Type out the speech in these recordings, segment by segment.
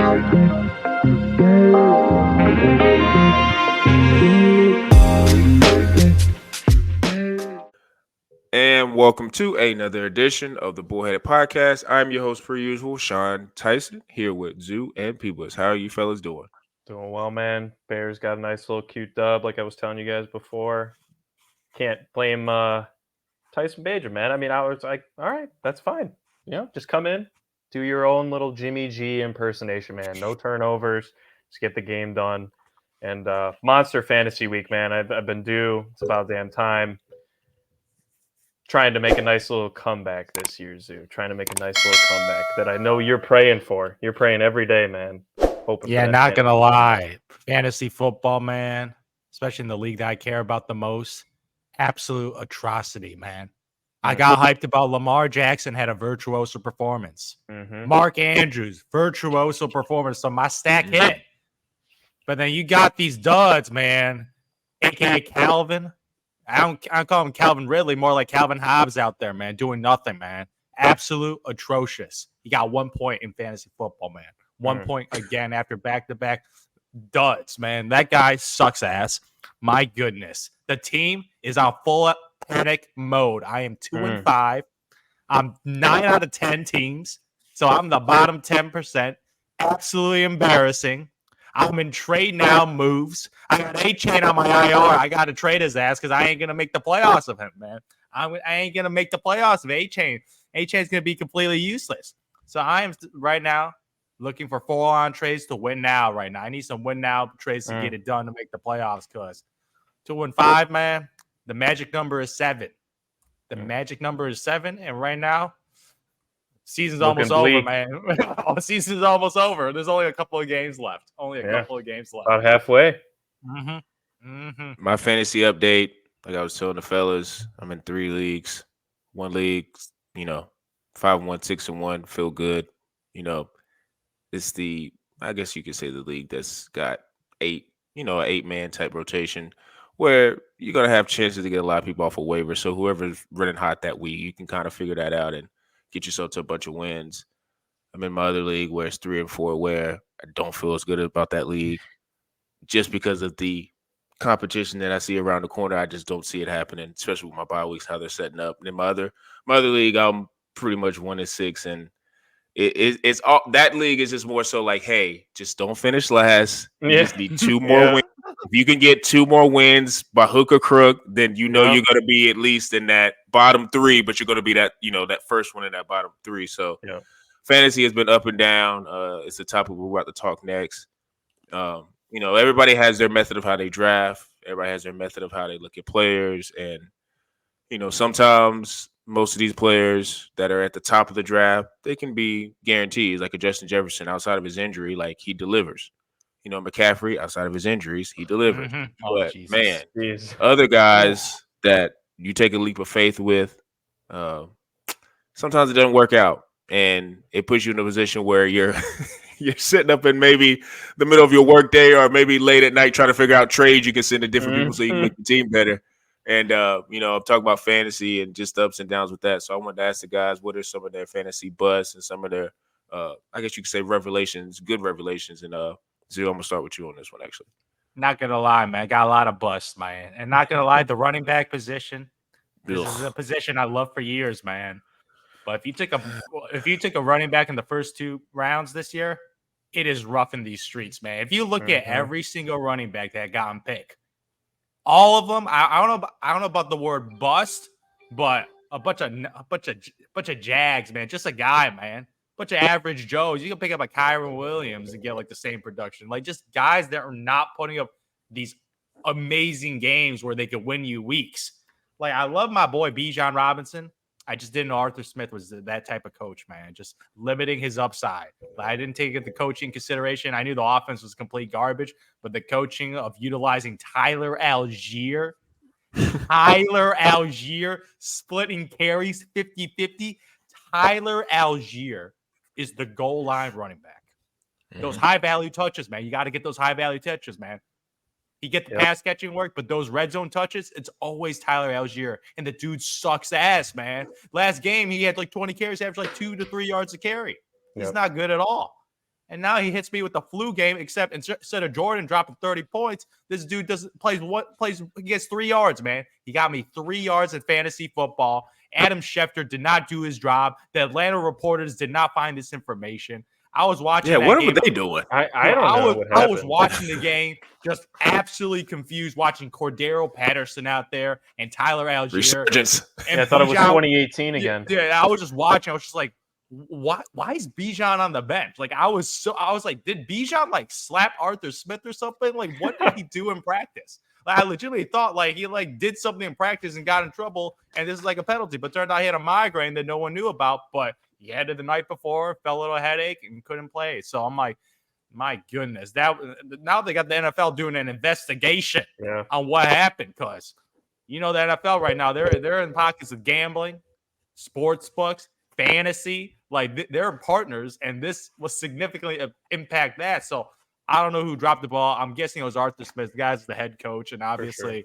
And welcome to another edition of the Bullheaded Podcast. I'm your host, per usual, Sean Tyson, here with Zoo and Peebles. How are you fellas doing? Doing well, man. Bears got a nice little cute dub, like I was telling you guys before. Can't blame Tyson Bajer, man. I mean, I was like, all right, that's fine. You know, just come in, do your own little Jimmy G impersonation, man. No turnovers, just get the game done. And Monster Fantasy Week, man. I've been due. It's about damn time. Trying to make a nice little comeback this year, Zoo. Trying to make a nice little comeback that I know you're praying for. You're praying every day, man. Hoping Yeah, for that not gonna fantasy. lie. Fantasy football, man, especially in the league that I care about the most, absolute atrocity, man. I got hyped about Lamar Jackson had a virtuoso performance. Mm-hmm. Mark Andrews, virtuoso performance. So my stack hit. But then you got these duds, man, aka Calvin. I don't call him Calvin Ridley, more like Calvin Hobbs out there, man, doing nothing, man. Absolute atrocious. He got 1 point in fantasy football, man. 1 point again after back-to-back duds, man. That guy sucks ass. My goodness. The team is on full panic mode. I am 2-5. I'm 9 out of 10 teams. So I'm the bottom 10%. Absolutely embarrassing. I'm in trade now moves. I got A-Chain on my IR. I got to trade his ass because I ain't going to make the playoffs of him, man. I ain't going to make the playoffs of A-Chain. A-Chain's going to be completely useless. So I am right now looking for full-on trades to win now right now. I need some win now trades to get it done to make the playoffs because 2-5, man, the magic number is 7. The magic number is 7, and right now, season's Looking almost bleak. over, man. Season's almost over. There's only a couple of games left. About halfway. My fantasy update, like I was telling the fellas, I'm in 3 leagues. 1 league, 5-1, 6-1, feel good. It's I guess you could say the league that's got 8, an 8-man type rotation where you're going to have chances to get a lot of people off a waiver. So whoever's running hot that week, you can kind of figure that out and get yourself to a bunch of wins. I'm in my other league where it's 3 and 4, where I don't feel as good about that league just because of the competition that I see around the corner. I just don't see it happening, especially with my bye weeks, how they're setting up. And in my other league, I'm pretty much 1-6, and it's all that league is just more so like, hey, just don't finish last. You just need 2 more wins. If you can get 2 more wins by hook or crook, then you're going to be at least in that bottom 3, but you're going to be that that first one in that bottom 3. So fantasy has been up and down. It's the topic we're about to talk next. Everybody has their method of how they draft. Everybody has their method of how they look at players, and sometimes most of these players that are at the top of the draft, they can be guarantees, like a Justin Jefferson. Outside of his injury, like, he delivers. McCaffrey, outside of his injuries, he delivers. But man, other guys that you take a leap of faith with, sometimes it doesn't work out, and it puts you in a position where you're sitting up in maybe the middle of your work day or maybe late at night trying to figure out trades you can send to different people so you can make the team better. And, I'm talking about fantasy and just ups and downs with that. So I wanted to ask the guys, what are some of their fantasy busts and some of their, I guess you could say revelations, good revelations. And Zio, I'm going to start with you on this one, actually. Not going to lie, man. I got a lot of busts, man. And not going to lie, the running back position, this is a position I love for years, man. But if you took a running back in the first 2 rounds this year, it is rough in these streets, man. If you look at every single running back that got picked, all of them, I don't know about the word bust, but a bunch of jags, man. Just a guy, man. Bunch of average Joes. You can pick up a Kyron Williams and get like the same production. Like, just guys that are not putting up these amazing games where they could win you weeks. Like, I love my boy Bijan Robinson. I just didn't know Arthur Smith was that type of coach, man. Just limiting his upside. I didn't take the coaching consideration. I knew the offense was complete garbage, but the coaching of utilizing Tyler Algier splitting carries 50-50. Tyler Algier is the goal line running back. Those high-value touches, man. You got to get those high-value touches, man. He get the pass catching work, but those red zone touches, it's always Tyler Algier. And the dude sucks ass, man. Last game, he had like 20 carries, averaged like 2 to 3 yards a carry. He's not good at all. And now he hits me with the flu game, except instead of Jordan dropping 30 points, this dude he gets 3 yards, man. He got me 3 yards in fantasy football. Adam Schefter did not do his job. The Atlanta reporters did not find this information. I was watching. Yeah, that what game. were they doing? I don't know what happened. I was watching the game, just absolutely confused, watching Cordero Patterson out there and Tyler Algier. Resurgence. And I thought it was 2018 again. Yeah, I was just watching. I was just like, why is Bijan on the bench? Like I was like, did Bijan like slap Arthur Smith or something? Like what did he do in practice? Like, I legitimately thought like he like did something in practice and got in trouble, and this is like a penalty. But turned out he had a migraine that no one knew about. But he had it the night before, felt a little headache, and couldn't play. So I'm like, my goodness, now they got the NFL doing an investigation on what happened, because the NFL right now they're in pockets of gambling, sports books, fantasy. Like they're partners, and this will significantly impact that. So I don't know who dropped the ball. I'm guessing it was Arthur Smith. The guy's the head coach, and obviously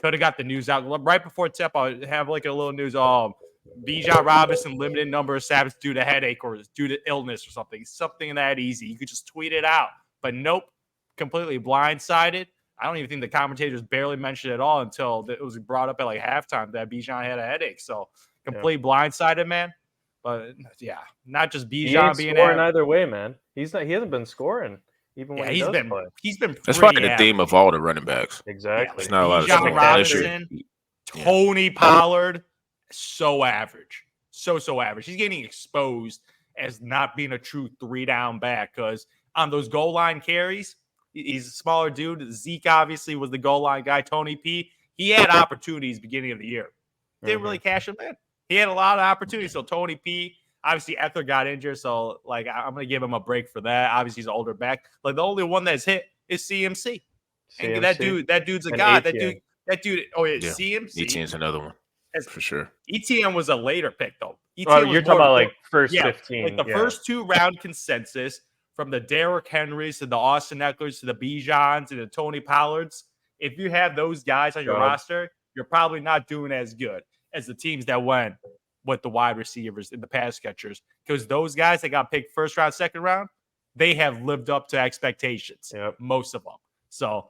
could have got the news out right before tip. I have like a little news. Bijan Robinson limited number of snaps due to headache or due to illness or something that easy. You could just tweet it out, but nope, completely blindsided. I don't even think the commentators barely mentioned it at all until it was brought up at like halftime that Bijan had a headache. So complete blindsided, man. But yeah, not just Bijan being scoring either way, man. He hasn't been scoring even when he's been That's probably the theme of all the running backs. Exactly. It's not a lot of Bijan Robinson, Tony Pollard, so average. So average. He's getting exposed as not being a true 3-down back, because on those goal line carries, he's a smaller dude. Zeke obviously was the goal line guy. Tony P, he had opportunities beginning of the year. Didn't really cash them in. He had a lot of opportunities. So Tony P, obviously Eckler got injured, so like I'm gonna give him a break for that. Obviously he's an older back. Like the only one that's hit is CMC. And that dude's a guy. That dude. Oh yeah, CMC. ETN's another one for sure. ETN was a later pick though. ETN you're talking about like first 15, like the first 2-round consensus, from the Derrick Henrys to the Austin Eckler's to the Bijans to the Tony Pollards. If you have those guys on your roster, you're probably not doing as good as the teams that went with the wide receivers and the pass catchers, because those guys that got picked first round, second round, they have lived up to expectations. Most of them. So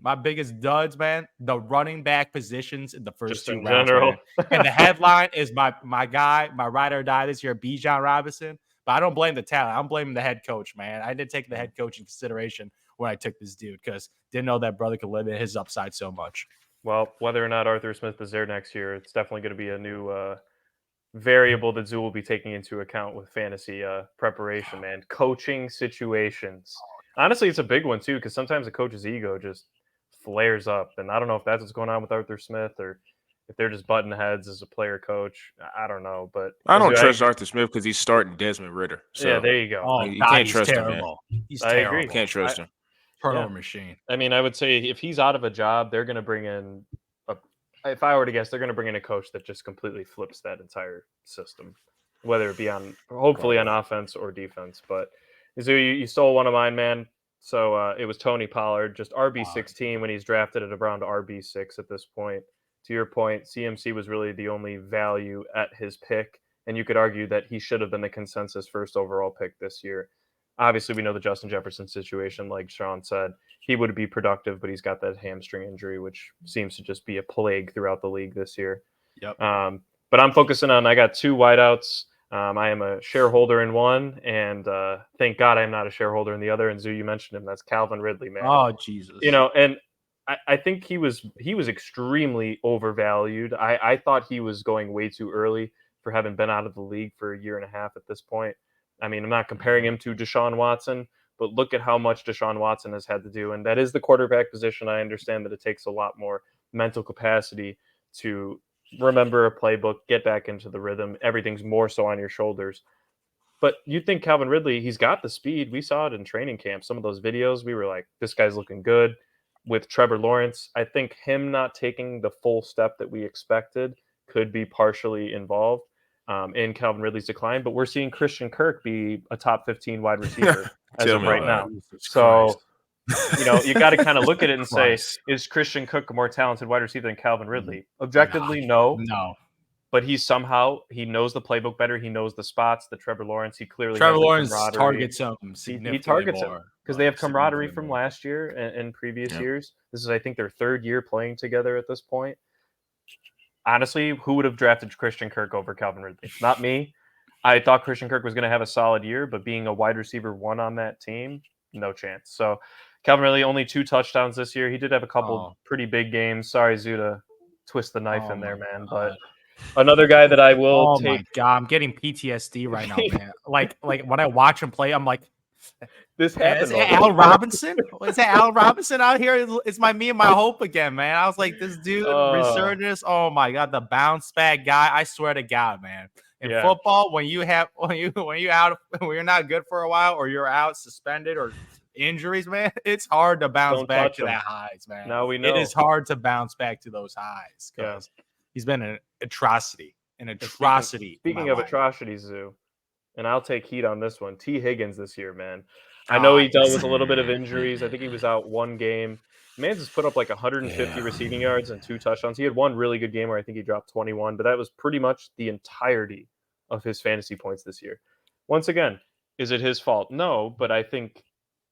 my biggest duds, man, the running back positions in the first 2 rounds. And the headline is my guy, my ride or die this year, Bijan Robinson. But I don't blame the talent. I'm blaming the head coach, man. I did take the head coach in consideration when I took this dude, because didn't know that brother could limit his upside so much. Well, whether or not Arthur Smith is there next year, it's definitely going to be a new variable that Zoo will be taking into account with fantasy preparation, man. Coaching situations. Honestly, it's a big one, too, because sometimes a coach's ego just flares up. And I don't know if that's what's going on with Arthur Smith, or if they're just butting heads as a player coach. I don't know. But I don't trust Arthur Smith because he's starting Desmond Ritter. So yeah, there you go. Oh, you can't trust him, man. He's terrible. Agree. Can't trust him. Turnover machine. I mean, I would say if he's out of a job, they're going to bring in if I were to guess, they're going to bring in a coach that just completely flips that entire system, whether it be hopefully on offense or defense. But so you stole one of mine, man. So it was Tony Pollard, just RB16 when he's drafted at around RB6 at this point. To your point, CMC was really the only value at his pick, and you could argue that he should have been the consensus first overall pick this year. Obviously, we know the Justin Jefferson situation, like Sean said. He would be productive, but he's got that hamstring injury, which seems to just be a plague throughout the league this year. Yep. But I'm focusing on, I got 2 wideouts. I am a shareholder in one, and thank God I'm not a shareholder in the other. And Zoo, you mentioned him. That's Calvin Ridley, man. Oh, Jesus. And I think he was extremely overvalued. I thought he was going way too early for having been out of the league for a year and a half at this point. I mean, I'm not comparing him to Deshaun Watson, but look at how much Deshaun Watson has had to do. And that is the quarterback position. I understand that it takes a lot more mental capacity to remember a playbook, get back into the rhythm. Everything's more so on your shoulders. But you think Calvin Ridley, he's got the speed. We saw it in training camp. Some of those videos, we were like, this guy's looking good. With Trevor Lawrence, I think him not taking the full step that we expected could be partially involved in Calvin Ridley's decline. But we're seeing Christian Kirk be a top 15 wide receiver as of right now. So, you got to kind of look at it and say, is Christian Kirk a more talented wide receiver than Calvin Ridley? Objectively, no. but he knows the playbook better. He knows the spots. The Trevor Lawrence, he clearly Trevor has the Lawrence camaraderie. targets him He significantly targets him more because they have camaraderie significantly from more. last year and previous years. This is, I think, their third year playing together at this point. Honestly, who would have drafted Christian Kirk over Calvin Ridley? Not me. I thought Christian Kirk was going to have a solid year, but being a wide receiver 1 on that team, no chance. So Calvin Ridley, only 2 touchdowns this year. He did have a couple pretty big games. Sorry, Zoo, to twist the knife in there, man. But another guy that I will take. My God, I'm getting PTSD right now, man. like when I watch him play, I'm like, this happened. Is it Al Robinson? Is that Al Robinson out here? It's me and my hope again, man. I was like, this dude, resurgence. Oh my God, the bounce back guy. I swear to God, man. In football, when you're not good for a while, or you're out suspended or injuries, man, it's hard to bounce back to that highs, man. Now we know it is hard to bounce back to those highs because he's been an atrocity. Speaking of atrocities, Zoo, and I'll take heat on this one. T. Higgins this year, man. I know he dealt with a little bit of injuries. I think he was out one game. Mans has put up like 150 receiving yards and 2 touchdowns. He had one really good game where I think he dropped 21, but that was pretty much the entirety of his fantasy points this year. Once again, is it his fault? No, but I think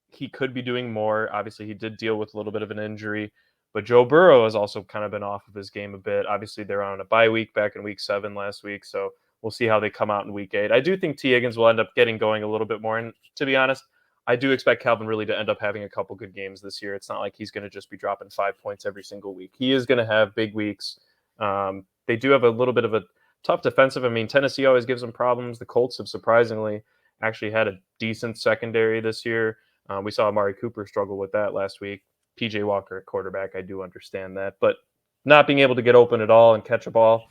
he could be doing more. Obviously, he did deal with a little bit of an injury, but Joe Burrow has also kind of been off of his game a bit. Obviously, they're on a bye week back in week 7 last week, so we'll see how they come out in week 8. I do think T. Higgins will end up getting going a little bit more, and to be honest, I do expect Calvin Ridley to end up having a couple good games this year. It's not like he's going to just be dropping 5 points every single week. He is going to have big weeks. They do have a little bit of a tough defensive. I mean, Tennessee always gives them problems. The Colts have surprisingly actually had a decent secondary this year. We saw Amari Cooper struggle with that last week. PJ Walker at quarterback, I do understand that. But not being able to get open at all and catch a ball,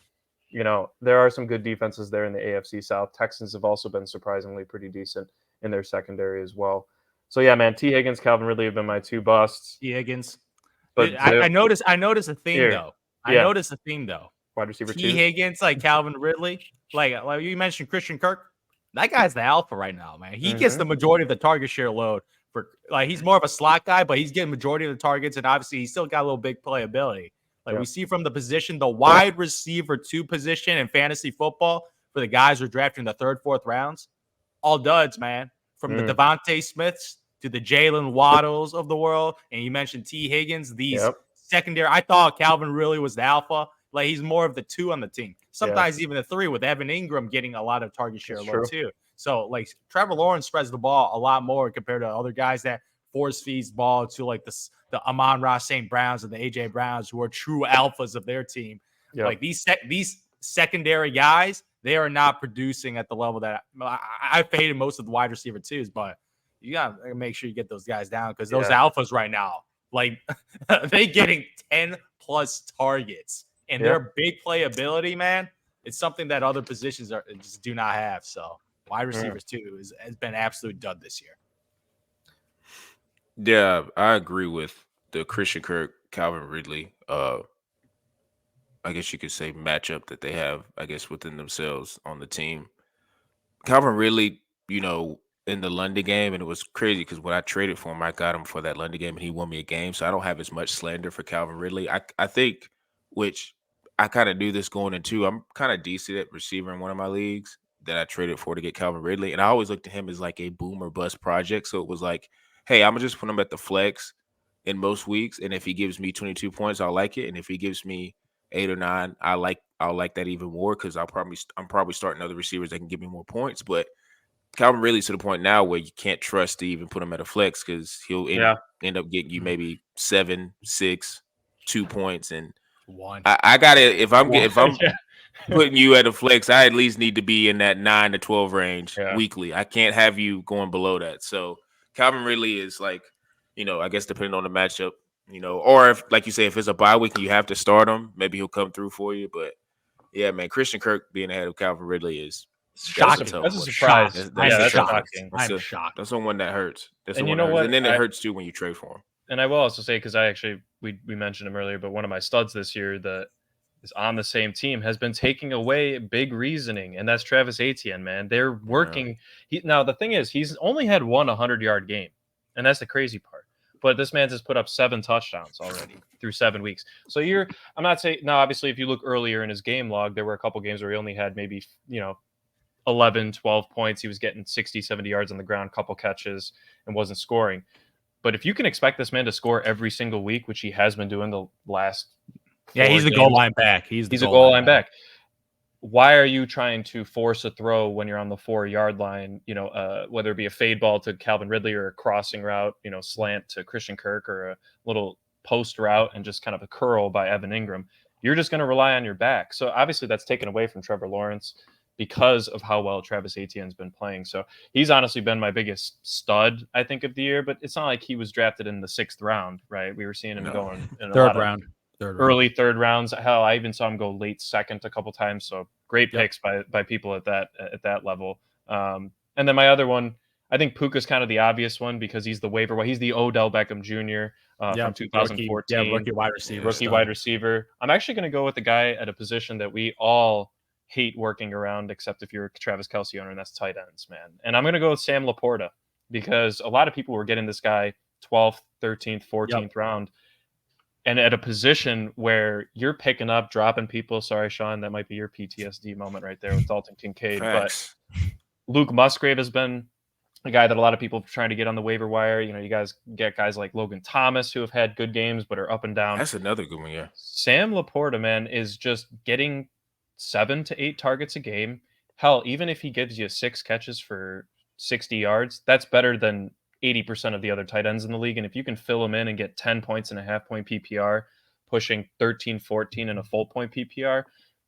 there are some good defenses there in the AFC South. Texans have also been surprisingly pretty decent in their secondary as well. So yeah, man, T. Higgins, Calvin Ridley have been my 2 busts. T. Higgins. But I noticed a theme though. Wide receiver T. Higgins, like Calvin Ridley, like you mentioned Christian Kirk. That guy's the alpha right now, man. He gets the majority of the target share load. He's more of a slot guy, but he's getting majority of the targets, and obviously he's still got a little big playability. We see from the position, the wide receiver 2 position in fantasy football for the guys who are drafting the 3rd, 4th rounds, all duds, man. From the Devontae Smiths to the Jalen Waddles of the world, and you mentioned T. Higgins, these secondary. I thought Calvin really was the alpha. Like he's more of the 2 on the team. Sometimes even the 3 with Evan Ingram getting a lot of target share load too. So like Trevor Lawrence spreads the ball a lot more compared to other guys that force feeds ball to like the Amon-Ra St. Browns and the A.J. Browns who are true alphas of their team. Like these secondary guys, they are not producing at the level that I faded most of the wide receiver 2s, but you got to make sure you get those guys down because those alphas right now, like they getting 10 plus targets and their big playability, man, it's something that other positions just do not have. So wide receivers too has been absolute dud this year. Yeah, I agree with the Christian Kirk, Calvin Ridley, I guess you could say matchup that they have, I guess, within themselves on the team. Calvin Ridley, in the London game, and it was crazy because when I traded for him, I got him for that London game, and he won me a game, so I don't have as much slander for Calvin Ridley. I think, which I kind of knew this going into, I'm kind of decent at receiver in one of my leagues that I traded for to get Calvin Ridley, and I always looked at him as like a boom or bust project, so it was like, hey, I'm going to just put him at the flex in most weeks, and if he gives me 22 points, I'll like it, and if he gives me 8 or 9, I'll like that even more because I'm probably starting other receivers that can give me more points. But Calvin Ridley's to the point now where you can't trust to even put him at a flex because he'll end up getting you maybe 7, 6, 2 points, and 1. I got it. If I'm putting you at a flex, I at least need to be in that 9 to 12 range weekly. I can't have you going below that. So Calvin Ridley is like, I guess depending on the matchup. Or if, like you say, if it's a bye week and you have to start him, maybe he'll come through for you. But yeah, man, Christian Kirk being ahead of Calvin Ridley is shocking. That's a surprise. That's shocking. I'm shocked. That's the one that hurts. That's and the one that hurts. And then it hurts too when you trade for him. And I will also say, because we mentioned him earlier, but one of my studs this year that is on the same team has been taking away big reasoning, and that's Travis Etienne, man. They're working. Now the thing is, he's only had one 100-yard game, and that's the crazy part. But this man has put up 7 touchdowns already through 7 weeks. So I'm not saying now. Obviously, if you look earlier in his game log, there were a couple games where he only had maybe 11, 12 points. He was getting 60, 70 yards on the ground, couple catches, and wasn't scoring. But if you can expect this man to score every single week, which he has been doing the last, he's the goal line back. He's a goal line back. Why are you trying to force a throw when you're on the 4-yard line? Whether it be a fade ball to Calvin Ridley or a crossing route, slant to Christian Kirk, or a little post route and just kind of a curl by Evan Ingram. You're just going to rely on your back. So obviously that's taken away from Trevor Lawrence because of how well Travis Etienne's been playing. So he's honestly been my biggest stud, I think, of the year. But it's not like he was drafted in the 6th round, right? We were seeing him going in third round. Early 3rd rounds. Hell, I even saw him go late 2nd a couple times. So great picks by people at that level. And then my other one, I think Puka's kind of the obvious one because he's the waiver. He's the Odell Beckham Jr. From 2014. Rookie wide receiver. Wide receiver. I'm actually going to go with the guy at a position that we all hate working around, except if you're a Travis Kelce owner, and that's tight ends, man. And I'm going to go with Sam Laporta because a lot of people were getting this guy 12th, 13th, 14th round. And at a position where you're picking up, dropping people. Sorry, Sean, that might be your PTSD moment right there with Dalton Kincaid. Facts. But Luke Musgrave has been a guy that a lot of people are trying to get on the waiver wire. You guys get guys like Logan Thomas who have had good games but are up and down. That's another good one, yeah. Sam Laporta, man, is just getting 7 to 8 targets a game. Hell, even if he gives you 6 catches for 60 yards, that's better than 80% of the other tight ends in the league. And if you can fill them in and get 10 points and a half-point PPR, pushing 13, 14 and a full-point PPR,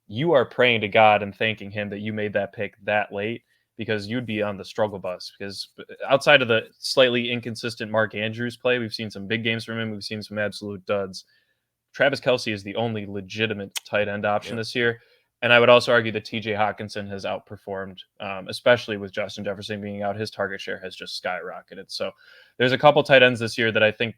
you are praying to God and thanking him that you made that pick that late, because you'd be on the struggle bus. Because outside of the slightly inconsistent Mark Andrews play, we've seen some big games from him. We've seen some absolute duds. Travis Kelce is the only legitimate tight end option this year. And I would also argue that TJ Hawkinson has outperformed, especially with Justin Jefferson being out. His target share has just skyrocketed. So there's a couple tight ends this year that I think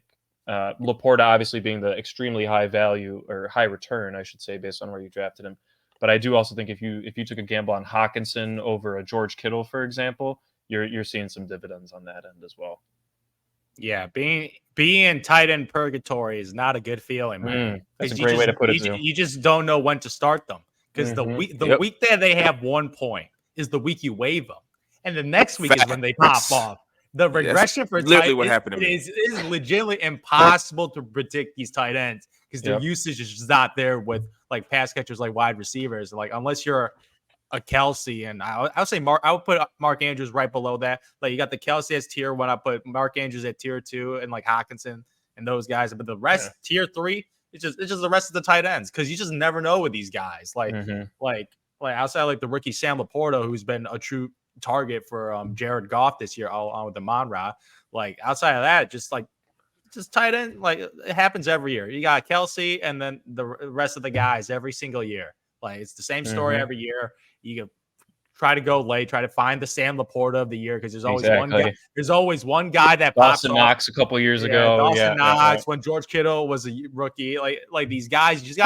Laporta obviously being the extremely high value or high return, I should say, based on where you drafted him. But I do also think if you took a gamble on Hawkinson over a George Kittle, for example, you're seeing some dividends on that end as well. Yeah, being tight end purgatory is not a good feeling, man. That's a great way to put it. You just don't know when to start them. Because the week that they have 1 point is the week you waive them, and the next week is when they pop off. The regression for literally what happened to me. It is legitimately impossible to predict these tight ends because their usage is just not there with like pass catchers, like wide receivers. Like unless you're a Kelce, and I would say I would put Mark Andrews right below that. Like you got the Kelce as tier 1, I put Mark Andrews at tier 2, and like Hawkinson and those guys. But the rest tier 3. It's just the rest of the tight ends because you just never know with these guys. Like outside like the rookie Sam Laporta, who's been a true target for Jared Goff this year, all on with the Monra. Like outside of that, just tight end. Like it happens every year. You got Kelce and then the rest of the guys every single year. Like it's the same story every year. You can try to go late, try to find the Sam Laporta of the year because there's always one guy. There's always one guy that pops Dawson Knox a couple years ago. Dawson Knox when George Kittle was a rookie. Like these guys, you just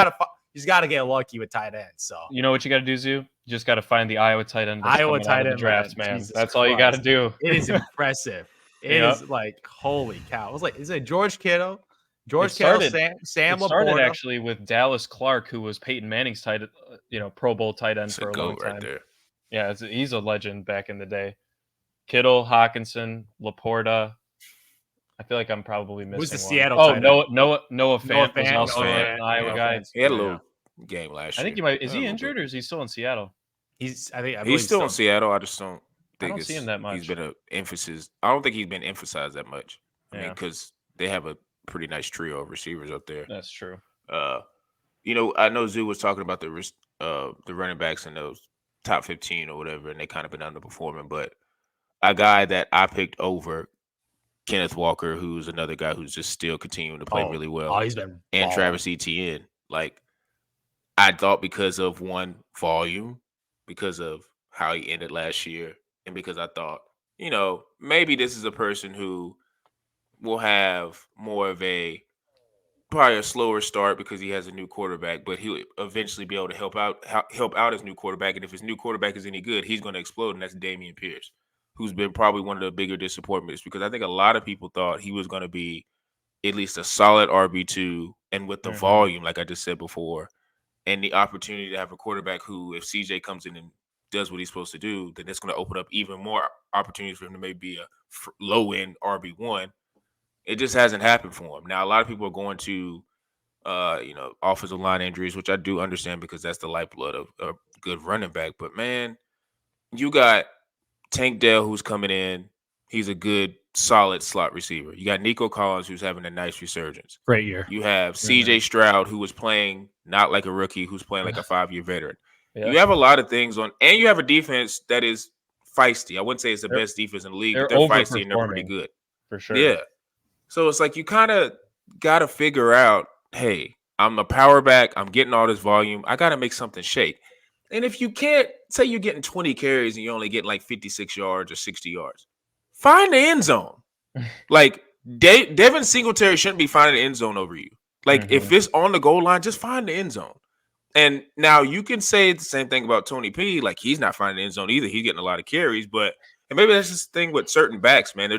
gotta get lucky with tight ends. So you know what you got to do, Zoo? You just got to find the Iowa tight end. Iowa tight end drafts, man. Jesus That's Christ. all you got to do. It is impressive. It is like holy cow. I was like, is it George Kittle? Sam Laporta. Started actually with Dallas Clark, who was Peyton Manning's Pro Bowl tight end for a long time. There. Yeah, he's a legend back in the day. Kittle, Hawkinson, Laporta. I feel like I'm probably missing Who's the one. Seattle? Noah Fant was also an Iowa guy. He had a little game last year. I think he might. Is he injured or is he still in Seattle? He's still in Seattle. I just don't think I don't see him that much. He's been an emphasis. I don't think he's been emphasized that much. I mean, because they have a pretty nice trio of receivers up there. That's true. I know Zoo was talking about the running backs in those top 15 or whatever, and they kind of been underperforming. But a guy that I picked over Kenneth Walker, who's another guy who's just still continuing to play really well. He's been and Travis Etienne. Like I thought because of volume, because of how he ended last year, and because I thought, maybe this is a person who will have more of probably a slower start because he has a new quarterback, but he'll eventually be able to help out his new quarterback. And if his new quarterback is any good, he's going to explode, and that's Dameon Pierce, who's been probably one of the bigger disappointments because I think a lot of people thought he was going to be at least a solid RB2, and with the volume, like I just said before, and the opportunity to have a quarterback who, if CJ comes in and does what he's supposed to do, then it's going to open up even more opportunities for him to maybe be a low-end RB1. It just hasn't happened for him. Now, a lot of people are going to, offensive line injuries, which I do understand because that's the lifeblood of a good running back. But, man, you got Tank Dell who's coming in. He's a good, solid slot receiver. You got Nico Collins who's having a nice resurgence. Great year. You have CJ Stroud who was playing not like a rookie, who's playing like a 5-year veteran. Yeah. You have a lot of things on, and you have a defense that is feisty. I wouldn't say it's the best defense in the league, but they're feisty and they're pretty good. For sure. Yeah. So it's like you kind of got to figure out, hey, I'm a power back. I'm getting all this volume. I got to make something shake. And if you can't, say you're getting 20 carries and you only get like 56 yards or 60 yards, find the end zone. Like Devin Singletary shouldn't be finding the end zone over you. Like if it's on the goal line, just find the end zone. And now you can say the same thing about Tony P. Like he's not finding the end zone either. He's getting a lot of carries, and maybe that's just the thing with certain backs, man.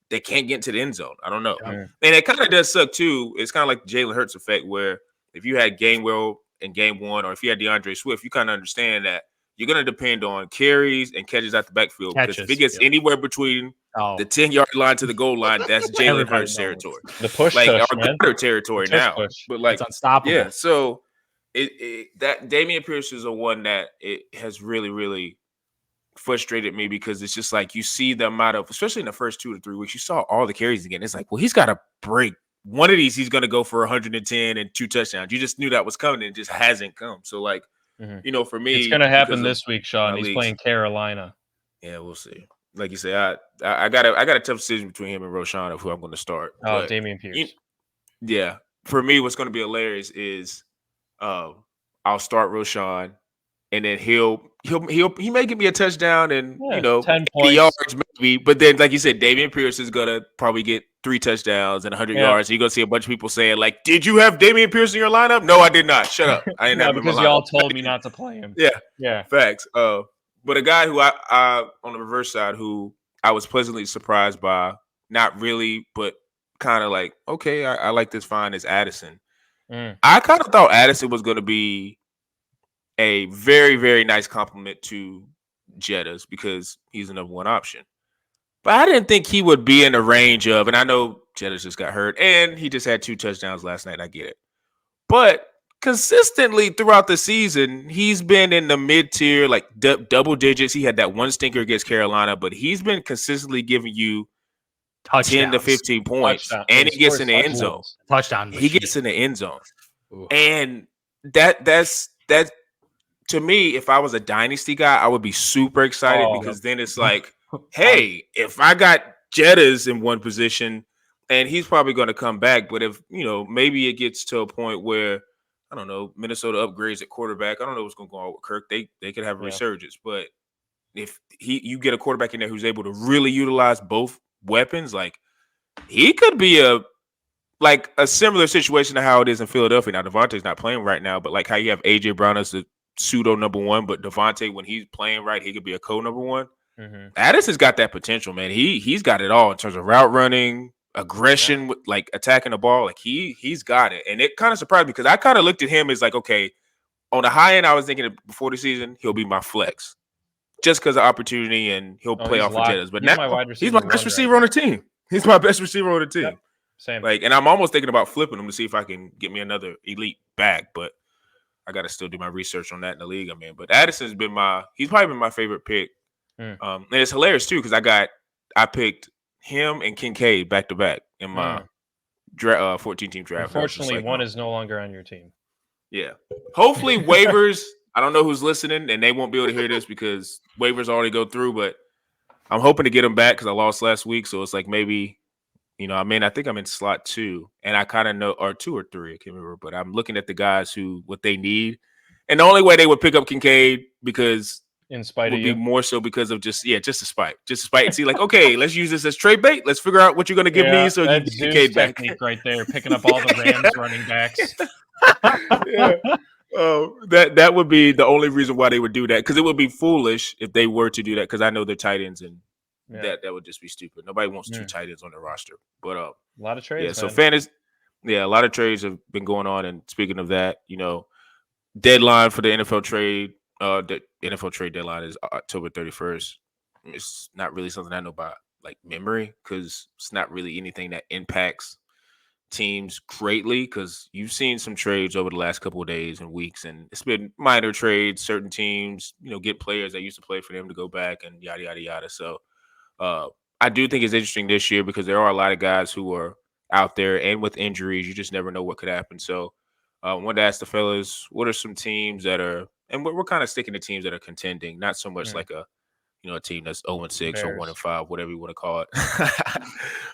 They can't get into the end zone. I don't know. Yeah. And it kind of does suck too. It's kind of like the Jalen Hurts effect, where if you had Gainwell in game one, or if you had DeAndre Swift, you kind of understand that you're going to depend on carries and catches out the backfield. Because if it gets anywhere between the 10-yard line to the goal line, that's Jalen Hurts territory. The push, like our Gunner territory now. Push. But like, it's unstoppable. Yeah, so that Dameon Pierce is a one that it has really, really frustrated me, because it's just like you see the amount of, especially in the first 2 to 3 weeks, you saw all the carries again. It's like, well, he's got to break one of these. He's going to go for 110 and 2 touchdowns. You just knew that was coming, and it just hasn't come. So like, for me, it's going to happen this week, Sean. He's playing Carolina. Yeah, we'll see. Like you say, I got a tough decision between him and Roshan of who I'm going to start. Oh, Dameon Pierce. For me, what's going to be hilarious is I'll start Roshan, and then he may give me a touchdown and 10 80 yards maybe, but then like you said, Dameon Pierce is gonna probably get 3 touchdowns and 100 yards. You're gonna see a bunch of people saying like, "Did you have Dameon Pierce in your lineup?" No, I did not. Shut up. I didn't have him because in my y'all lineup. told me not to play him. Yeah, facts. But a guy who I on the reverse side, who I was pleasantly surprised by, not really, but kind of like, okay, I like this fine, is Addison. I kind of thought Addison was going to be a very, very nice compliment to Jettas because he's the number one option. But I didn't think he would be in the range of, and I know Jettas just got hurt, and he just had 2 touchdowns last night. I get it. But consistently throughout the season, he's been in the mid-tier, like double digits. He had that one stinker against Carolina, but he's been consistently giving you touchdowns, 10 to 15 points, and he gets in the end zone. Touchdown. He gets in the end zone. Ooh. And that's to me, if I was a dynasty guy, I would be super excited because then it's like, hey, if I got Jettas in one position, and he's probably going to come back, but if, maybe it gets to a point where, I don't know, Minnesota upgrades at quarterback. I don't know what's going to go on with Kirk. They could have a resurgence, but if you get a quarterback in there who's able to really utilize both weapons, like he could be a similar situation to how it is in Philadelphia. Now, Devontae's not playing right now, but like how you have A.J. Brown as the pseudo number one, but Devontae, when he's playing right, he could be a co-number one. Addison's got that potential, man. He's got it all in terms of route running, aggression, with like attacking the ball. Like he's got it. And it kind of surprised me because I kind of looked at him as like, okay, on the high end, I was thinking before the season, he'll be my flex just because of opportunity and he'll play off for Jettas. But now he's my best receiver on the team. He's my best receiver on the team. Yep. Same. Like, and I'm almost thinking about flipping him to see if I can get me another elite back, but I got to still do my research on that in the league I'm in. But Addison's he's probably been my favorite pick. And it's hilarious too because I picked him and Kincaid back to back in my 14-team draft. Unfortunately, one is no longer on your team. Yeah. Hopefully waivers. I don't know who's listening, and they won't be able to hear this because waivers already go through. But I'm hoping to get them back because I lost last week. So it's like maybe. I think I'm in slot 2, and I kind of know, or 2 or 3, I can't remember, but I'm looking at the guys what they need. And the only way they would pick up Kincaid because in spite would of be more so because of just a spite. Just a spite and see like, okay, let's use this as trade bait. Let's figure out what you're going to give me so you get Kincaid back. Right there, picking up all the Rams running backs. Oh, that would be the only reason why they would do that because it would be foolish if they were to do that because I know their tight ends and that would just be stupid. Nobody wants two tight ends on their roster. But a lot of trades. Yeah, so fantasy. Yeah, a lot of trades have been going on. And speaking of that, deadline for the NFL trade. The NFL trade deadline is October 31st. It's not really something I know by like memory because it's not really anything that impacts teams greatly because you've seen some trades over the last couple of days and weeks, and it's been minor trades. Certain teams, get players that used to play for them to go back and yada yada yada. So I do think it's interesting this year because there are a lot of guys who are out there, and with injuries, you just never know what could happen. So I wanted to ask the fellas, what are some teams that are, and we're kind of sticking to teams that are contending, not so much like a team that's 0-6 or 1-5, whatever you want to call it.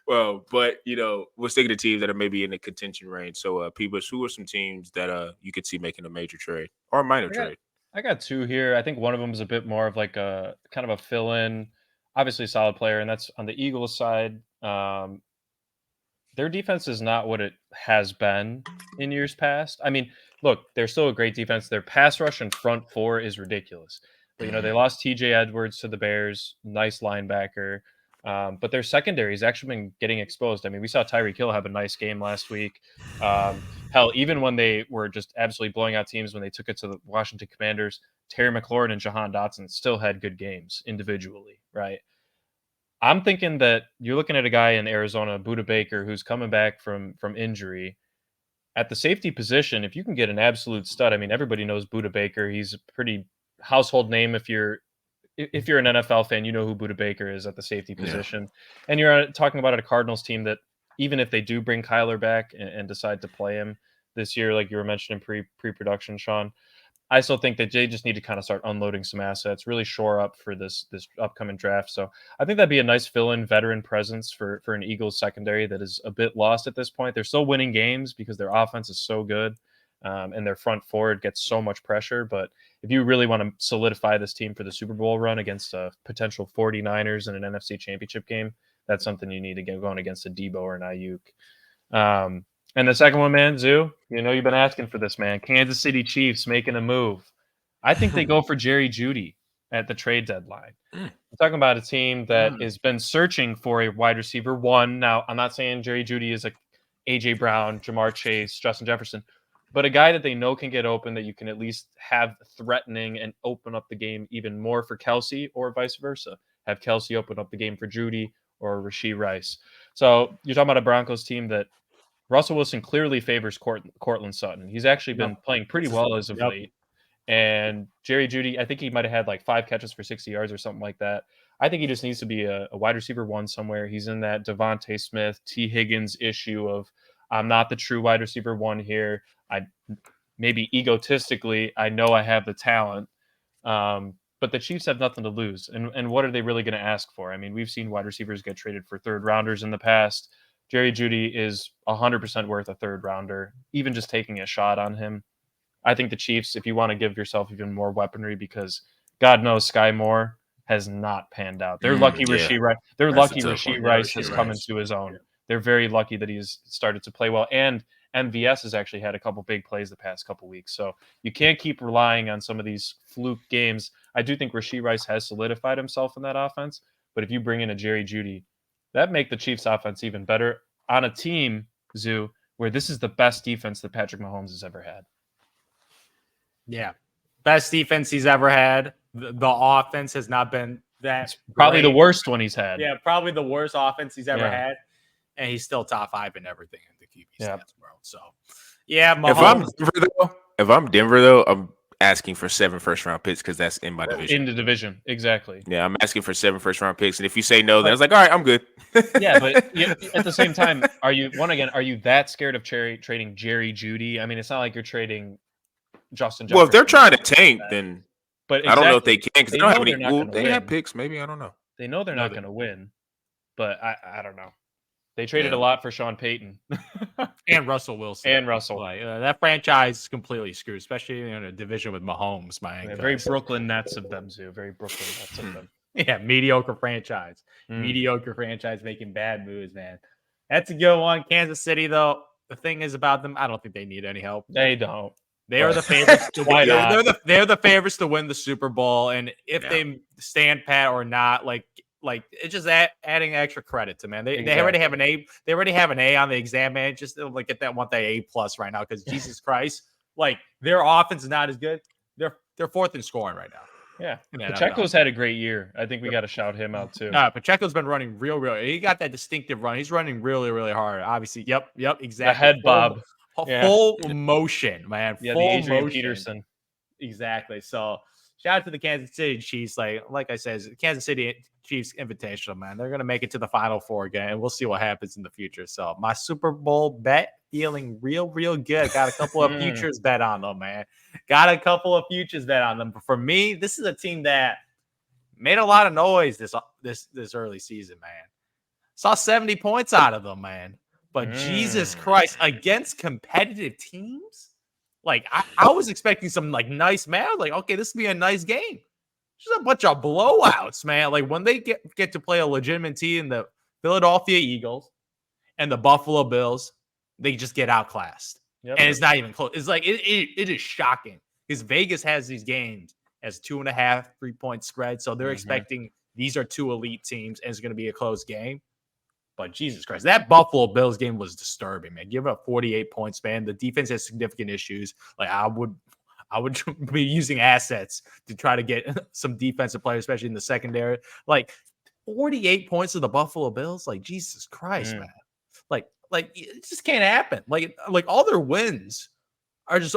Well, but we're sticking to teams that are maybe in the contention range. So, Peebles, who are some teams that you could see making a major trade or a minor trade? I got two here. I think one of them is a bit more of like a kind of a fill-in, obviously solid player, and that's on the Eagles side. Their defense is not what it has been in years past. I mean, look, they're still a great defense. Their pass rush and front four is ridiculous. But, they lost TJ Edwards to the Bears, nice linebacker. But their secondary has actually been getting exposed. I mean, we saw Tyreek Hill have a nice game last week. Hell, even when they were just absolutely blowing out teams when they took it to the Washington Commanders, Terry McLaurin and Jahan Dotson still had good games individually, right? I'm thinking that you're looking at a guy in Arizona, Budda Baker, who's coming back from injury. At the safety position, if you can get an absolute stud, I mean, everybody knows Budda Baker. He's a pretty household name if you're an NFL fan, you know who Budda Baker is at the safety position. And you're talking about a Cardinals team that even if they do bring Kyler back and decide to play him this year, like you were mentioning pre-production, Sean, I still think that they just need to kind of start unloading some assets, really shore up for this upcoming draft. So I think that'd be a nice fill-in veteran presence for an Eagles secondary that is a bit lost at this point. They're still winning games because their offense is so good. And their front forward gets so much pressure. But if you really want to solidify this team for the Super Bowl run against a potential 49ers in an NFC Championship game, that's something you need to get going against a Debo or an Ayuk. And the second one, man, Zoo, you've been asking for this, man. Kansas City Chiefs making a move. I think they go for Jerry Jeudy at the trade deadline. We're talking about a team that has been searching for a wide receiver one. Now, I'm not saying Jerry Jeudy is like A.J. Brown, Jamar Chase, Justin Jefferson, but a guy that they know can get open, that you can at least have threatening and open up the game even more for Kelsey, or vice versa. Have Kelsey open up the game for Jeudy or Rashee Rice. So you're talking about a Broncos team that Russell Wilson clearly favors Cortland Sutton. He's actually been playing pretty well as of late. And Jerry Jeudy, I think he might have had like 5 catches for 60 yards or something like that. I think he just needs to be a wide receiver one somewhere. He's in that Devontae Smith, T. Higgins issue of I'm not the true wide receiver one here. Maybe egotistically, I know I have the talent. But the Chiefs have nothing to lose. And what are they really going to ask for? I mean, we've seen wide receivers get traded for third rounders in the past. Jerry Jeudy is 100% worth a third rounder, even just taking a shot on him. I think the Chiefs, if you want to give yourself even more weaponry, because God knows Sky Moore has not panned out. They're lucky Rashee Rice. They're lucky Rashee Rice has come into his own. They're very lucky that he's started to play well. And MVS has actually had a couple big plays the past couple weeks. So you can't keep relying on some of these fluke games. I do think Rashee Rice has solidified himself in that offense. But if you bring in a Jerry Jeudy, that make the Chiefs offense even better on a team, Zoo, where this is the best defense that Patrick Mahomes has ever had. Yeah. Best defense he's ever had. The offense has not been that It's probably great. the worst one he's had. Yeah, probably the worst offense he's ever had. And he's still top 5 in everything in the QB stats world. So, yeah, Mahomes. If I'm Denver, though, I'm asking for 7 first-round picks because that's in my division. In the division, exactly. Yeah, I'm asking for 7 first-round picks. And if you say no, then I was like, all right, I'm good. Yeah, but at the same time, are you that scared of trading Jerry Jeudy? I mean, it's not like you're trading Justin Jefferson. Well, if they're trying to tank, then but I don't know if they can because they don't have any. Well, they have picks, maybe. I don't know. They know they're not going to win, but I don't know. They traded a lot for Sean Payton and Russell Wilson. That franchise is completely screwed, especially in a division with Mahomes. Very Brooklyn Nets of them, Zoo. Very Brooklyn Nets of them. Yeah, mediocre franchise. Mediocre franchise making bad moves, man. That's a good one. Kansas City, though, the thing is about them, I don't think they need any help. They don't. They are the favorites to win. They're the favorites to win the Super Bowl, and if they stand pat or not, like like it's just adding extra credit to, man. They Exactly. already have an A. They already have an A on the exam, man. Just like get that A plus right now because Jesus Christ, like their offense is not as good. They're fourth in scoring right now. Yeah, in the NFL. Pacheco's had a great year. I think we got to shout him out too. Pacheco's been running real. He got that distinctive run. He's running really, really hard. Obviously, yep, exactly. The head bob, full motion, man. Yeah, full the Adrian motion. Peterson. Exactly. So shout out to the Kansas City Chiefs. Like I said, Kansas City Chiefs Invitational, man. They're gonna make it to the Final Four again, and we'll see what happens in the future. So my Super Bowl bet feeling real good. Got a couple of futures bet on them, man. Got a couple of futures bet on them. But for me, this is a team that made a lot of noise this early season, man. Saw 70 points out of them, man. But Jesus Christ, against competitive teams, like I was expecting some like nice man. Like, okay, this will be a nice game. Just a bunch of blowouts, man. Like when they get to play a legitimate team, the Philadelphia Eagles and the Buffalo Bills, they just get outclassed. Yep. And it's not even close. It's like it is shocking because Vegas has these games as 2.5 3-point spread. So they're expecting these are two elite teams and it's going to be a close game. But Jesus Christ, that Buffalo Bills game was disturbing, man. Give up 48 points, man. The defense has significant issues. Like I would be using assets to try to get some defensive players, especially in the secondary. Like 48 points to the Buffalo Bills. Like Jesus Christ, man. Like it just can't happen. Like all their wins are just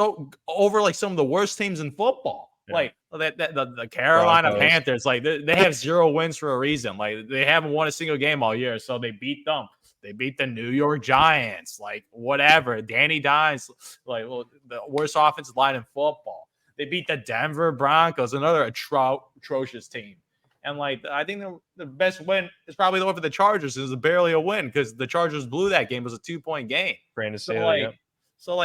over like some of the worst teams in football. Yeah. Like the Carolina Broncos. Panthers, like they have 0 wins for a reason. Like they haven't won a single game all year, so they beat them. They beat the New York Giants, like whatever. Danny Dimes, like the worst offensive line in football. They beat the Denver Broncos, another atrocious team. And like I think the best win is probably the one for the Chargers. It was barely a win because the Chargers blew that game. It was a 2-point game. Brandon Staley, so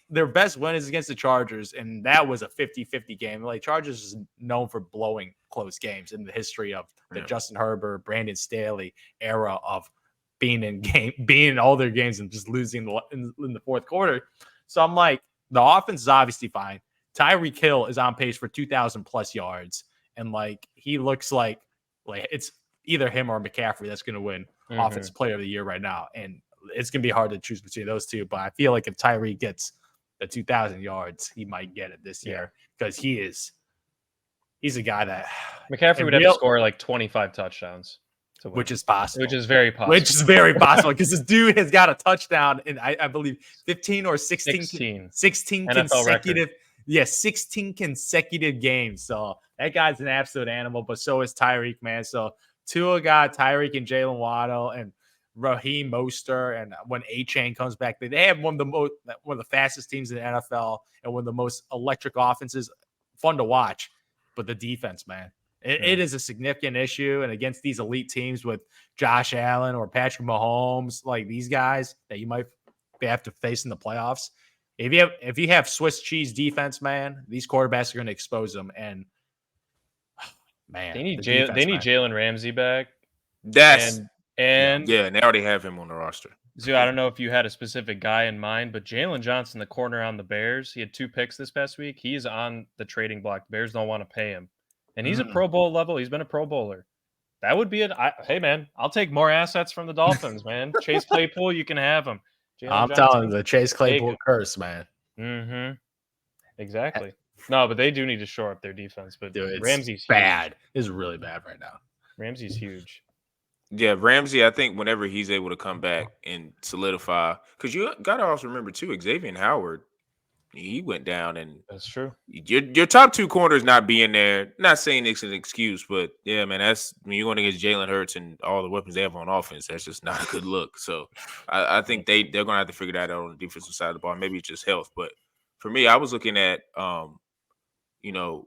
their best win is against the Chargers, and that was a 50-50 game. Like Chargers is known for blowing close games in the history of the Justin Herbert, Brandon Staley era of being in all their games and just losing in the fourth quarter. So I'm like, the offense is obviously fine. Tyreek Hill is on pace for 2,000 plus yards, and like he looks like it's either him or McCaffrey that's going to win Offensive Player of the Year right now, and it's going to be hard to choose between those two, but I feel like if Tyreek gets the 2,000 yards, he might get it this year because he's a guy that McCaffrey would have to score like 25 touctouchdowns to win. Which is possible. Which is very possible. Because this dude has got a touchdown in, I believe, 15 or 16 consecutive. Record. Yeah, 16 consecutive games. So that guy's an absolute animal, but so is Tyreek, man. So Tua got Tyreek and Jalen Waddle and Raheem Mostert, and when A-Chain comes back, they have one of the fastest teams in the NFL and one of the most electric offenses. Fun to watch, but the defense, man, it is a significant issue. And against these elite teams with Josh Allen or Patrick Mahomes, like these guys that you might have to face in the playoffs, if you have Swiss cheese defense, man, these quarterbacks are going to expose them. And man, they need Jalen Ramsey back. And they already have him on the roster. So I don't know if you had a specific guy in mind, but Jalen Johnson, the corner on the Bears, he had 2 picks this past week. He's on the trading block. The Bears don't want to pay him. And he's a Pro Bowl level. He's been a Pro Bowler. That would be hey, man, I'll take more assets from the Dolphins, man. Chase Claypool, you can have him. I'm telling you, the Chase Claypool curse, man. Exactly. No, but they do need to shore up their defense. But dude, Ramsey's bad. It's really bad right now. Ramsey's huge. Yeah, Ramsey, I think whenever he's able to come back and solidify, because you got to also remember, too, Xavier Howard, he went down. And that's true. Your top 2 corners not being there, not saying it's an excuse, but, yeah, man, that's when you're going against Jalen Hurts and all the weapons they have on offense, that's just not a good look. So I think they're going to have to figure that out on the defensive side of the ball. Maybe it's just health. But for me, I was looking at, the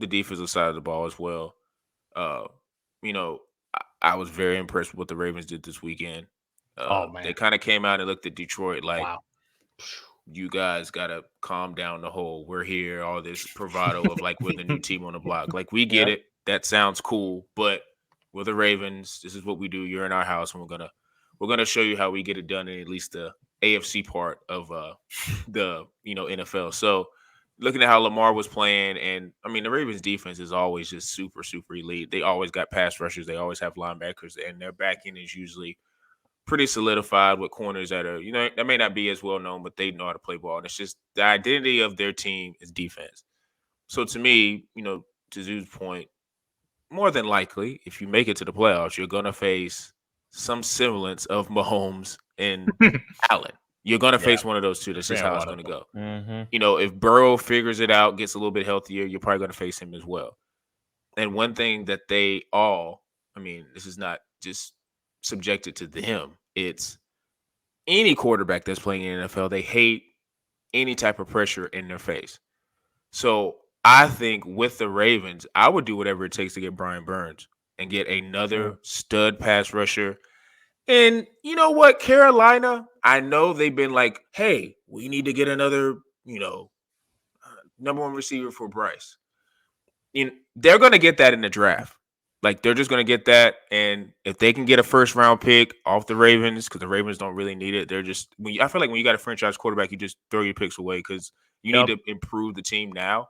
defensive side of the ball as well. I was very impressed with what the Ravens did this weekend. Man. They kind of came out and looked at Detroit like, wow, you guys got to calm down the whole, we're here, all this bravado of like we're the new team on the block. Like we get it. That sounds cool. But we're the Ravens. This is what we do. You're in our house, and we're gonna show you how we get it done in at least the AFC part of the NFL. So looking at how Lamar was playing, and I mean the Ravens defense is always just super, super elite. They always got pass rushers, they always have linebackers, and their back end is usually pretty solidified with corners that are, that may not be as well known, but they know how to play ball. And it's just the identity of their team is defense. So to me, to Zoo's point, more than likely, if you make it to the playoffs, you're gonna face some semblance of Mahomes and Allen. You're gonna face one of those two. That's just how it's gonna go. If Burrow figures it out, gets a little bit healthier, you're probably gonna face him as well. And one thing that they all, this is not just subjected to them. It's any quarterback that's playing in the NFL, they hate any type of pressure in their face. So I think with the Ravens, I would do whatever it takes to get Brian Burns and get another stud pass rusher. And you know what, Carolina, I know they've been like, hey, we need to get another, number one receiver for Bryce. They're going to get that in the draft. Like, they're just going to get that. And if they can get a first-round pick off the Ravens, because the Ravens don't really need it, they're just – I feel like when you got a franchise quarterback, you just throw your picks away because you need to improve the team now.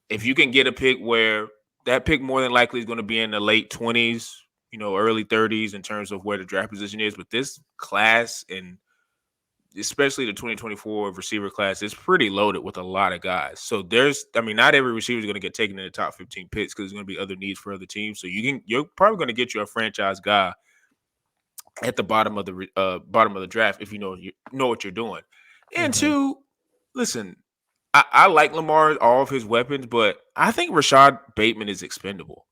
If you can get a pick where that pick more than likely is going to be in the late 20s, early 30s in terms of where the draft position is. But this class, and especially the 2024 receiver class, is pretty loaded with a lot of guys. So not every receiver is going to get taken in the top 15 picks because there's going to be other needs for other teams. So you're probably going to get you a franchise guy at the bottom of the draft if you know what you're doing. And two, listen, I like Lamar, all of his weapons, but I think Rashad Bateman is expendable.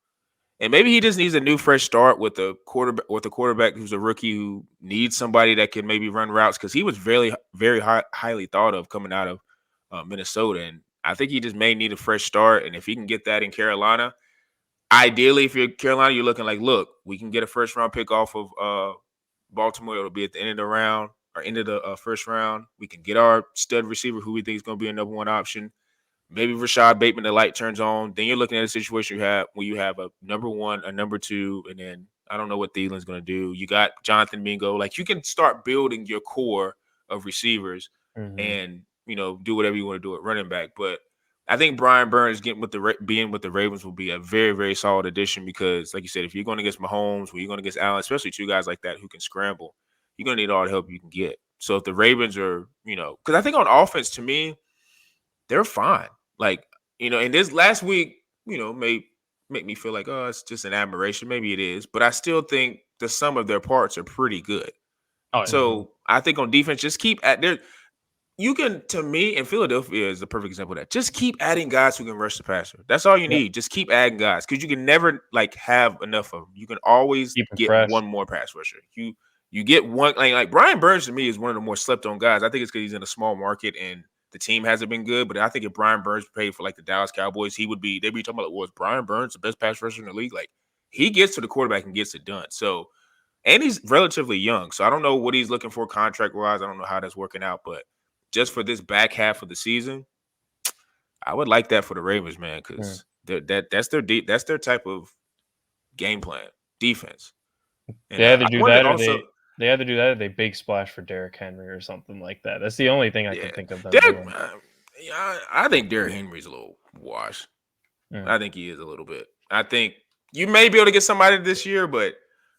And maybe he just needs a new fresh start with a quarterback who's a rookie who needs somebody that can maybe run routes, because he was very, very highly thought of coming out of Minnesota. And I think he just may need a fresh start. And if he can get that in Carolina, ideally, if you're Carolina, you're looking like, look, we can get a first-round pick off of Baltimore. It'll be at the end of the round or end of the first round. We can get our stud receiver who we think is going to be a number one option. Maybe Rashad Bateman, the light turns on. Then you're looking at a situation where you have a number one, a number two, and then I don't know what Thielen's going to do. You got Jonathan Mingo. Like, you can start building your core of receivers and, do whatever you want to do at running back. But I think Brian Burns being with the Ravens will be a very, very solid addition because, like you said, if you're going against Mahomes or you're going against Allen, especially two guys like that who can scramble, you're going to need all the help you can get. So if the Ravens are, because I think on offense, to me, they're fine. Like, and this last week, may make me feel like, oh, it's just an admiration. Maybe it is. But I still think the sum of their parts are pretty good. So I think on defense, just keep at there. You can, to me, and Philadelphia is the perfect example of that. Just keep adding guys who can rush the passer. That's all you need. Just keep adding guys because you can never have enough of them. You can always get one more pass rusher. You get one like Brian Burns to me is one of the more slept on guys. I think it's because he's in a small market and the team hasn't been good. But I think if Brian Burns played for like the Dallas Cowboys, they'd be talking about, was Brian Burns the best pass rusher in the league? Like, he gets to the quarterback and gets it done. So, and he's relatively young. So I don't know what he's looking for contract wise. I don't know how that's working out, but just for this back half of the season, I would like that for the Ravens, man, because that's their type of game plan, defense. And they either do that, or they big splash for Derrick Henry or something like that. That's the only thing I can think of them doing. I think Derrick Henry's a little washed. I think he is a little bit. I think you may be able to get somebody this year, but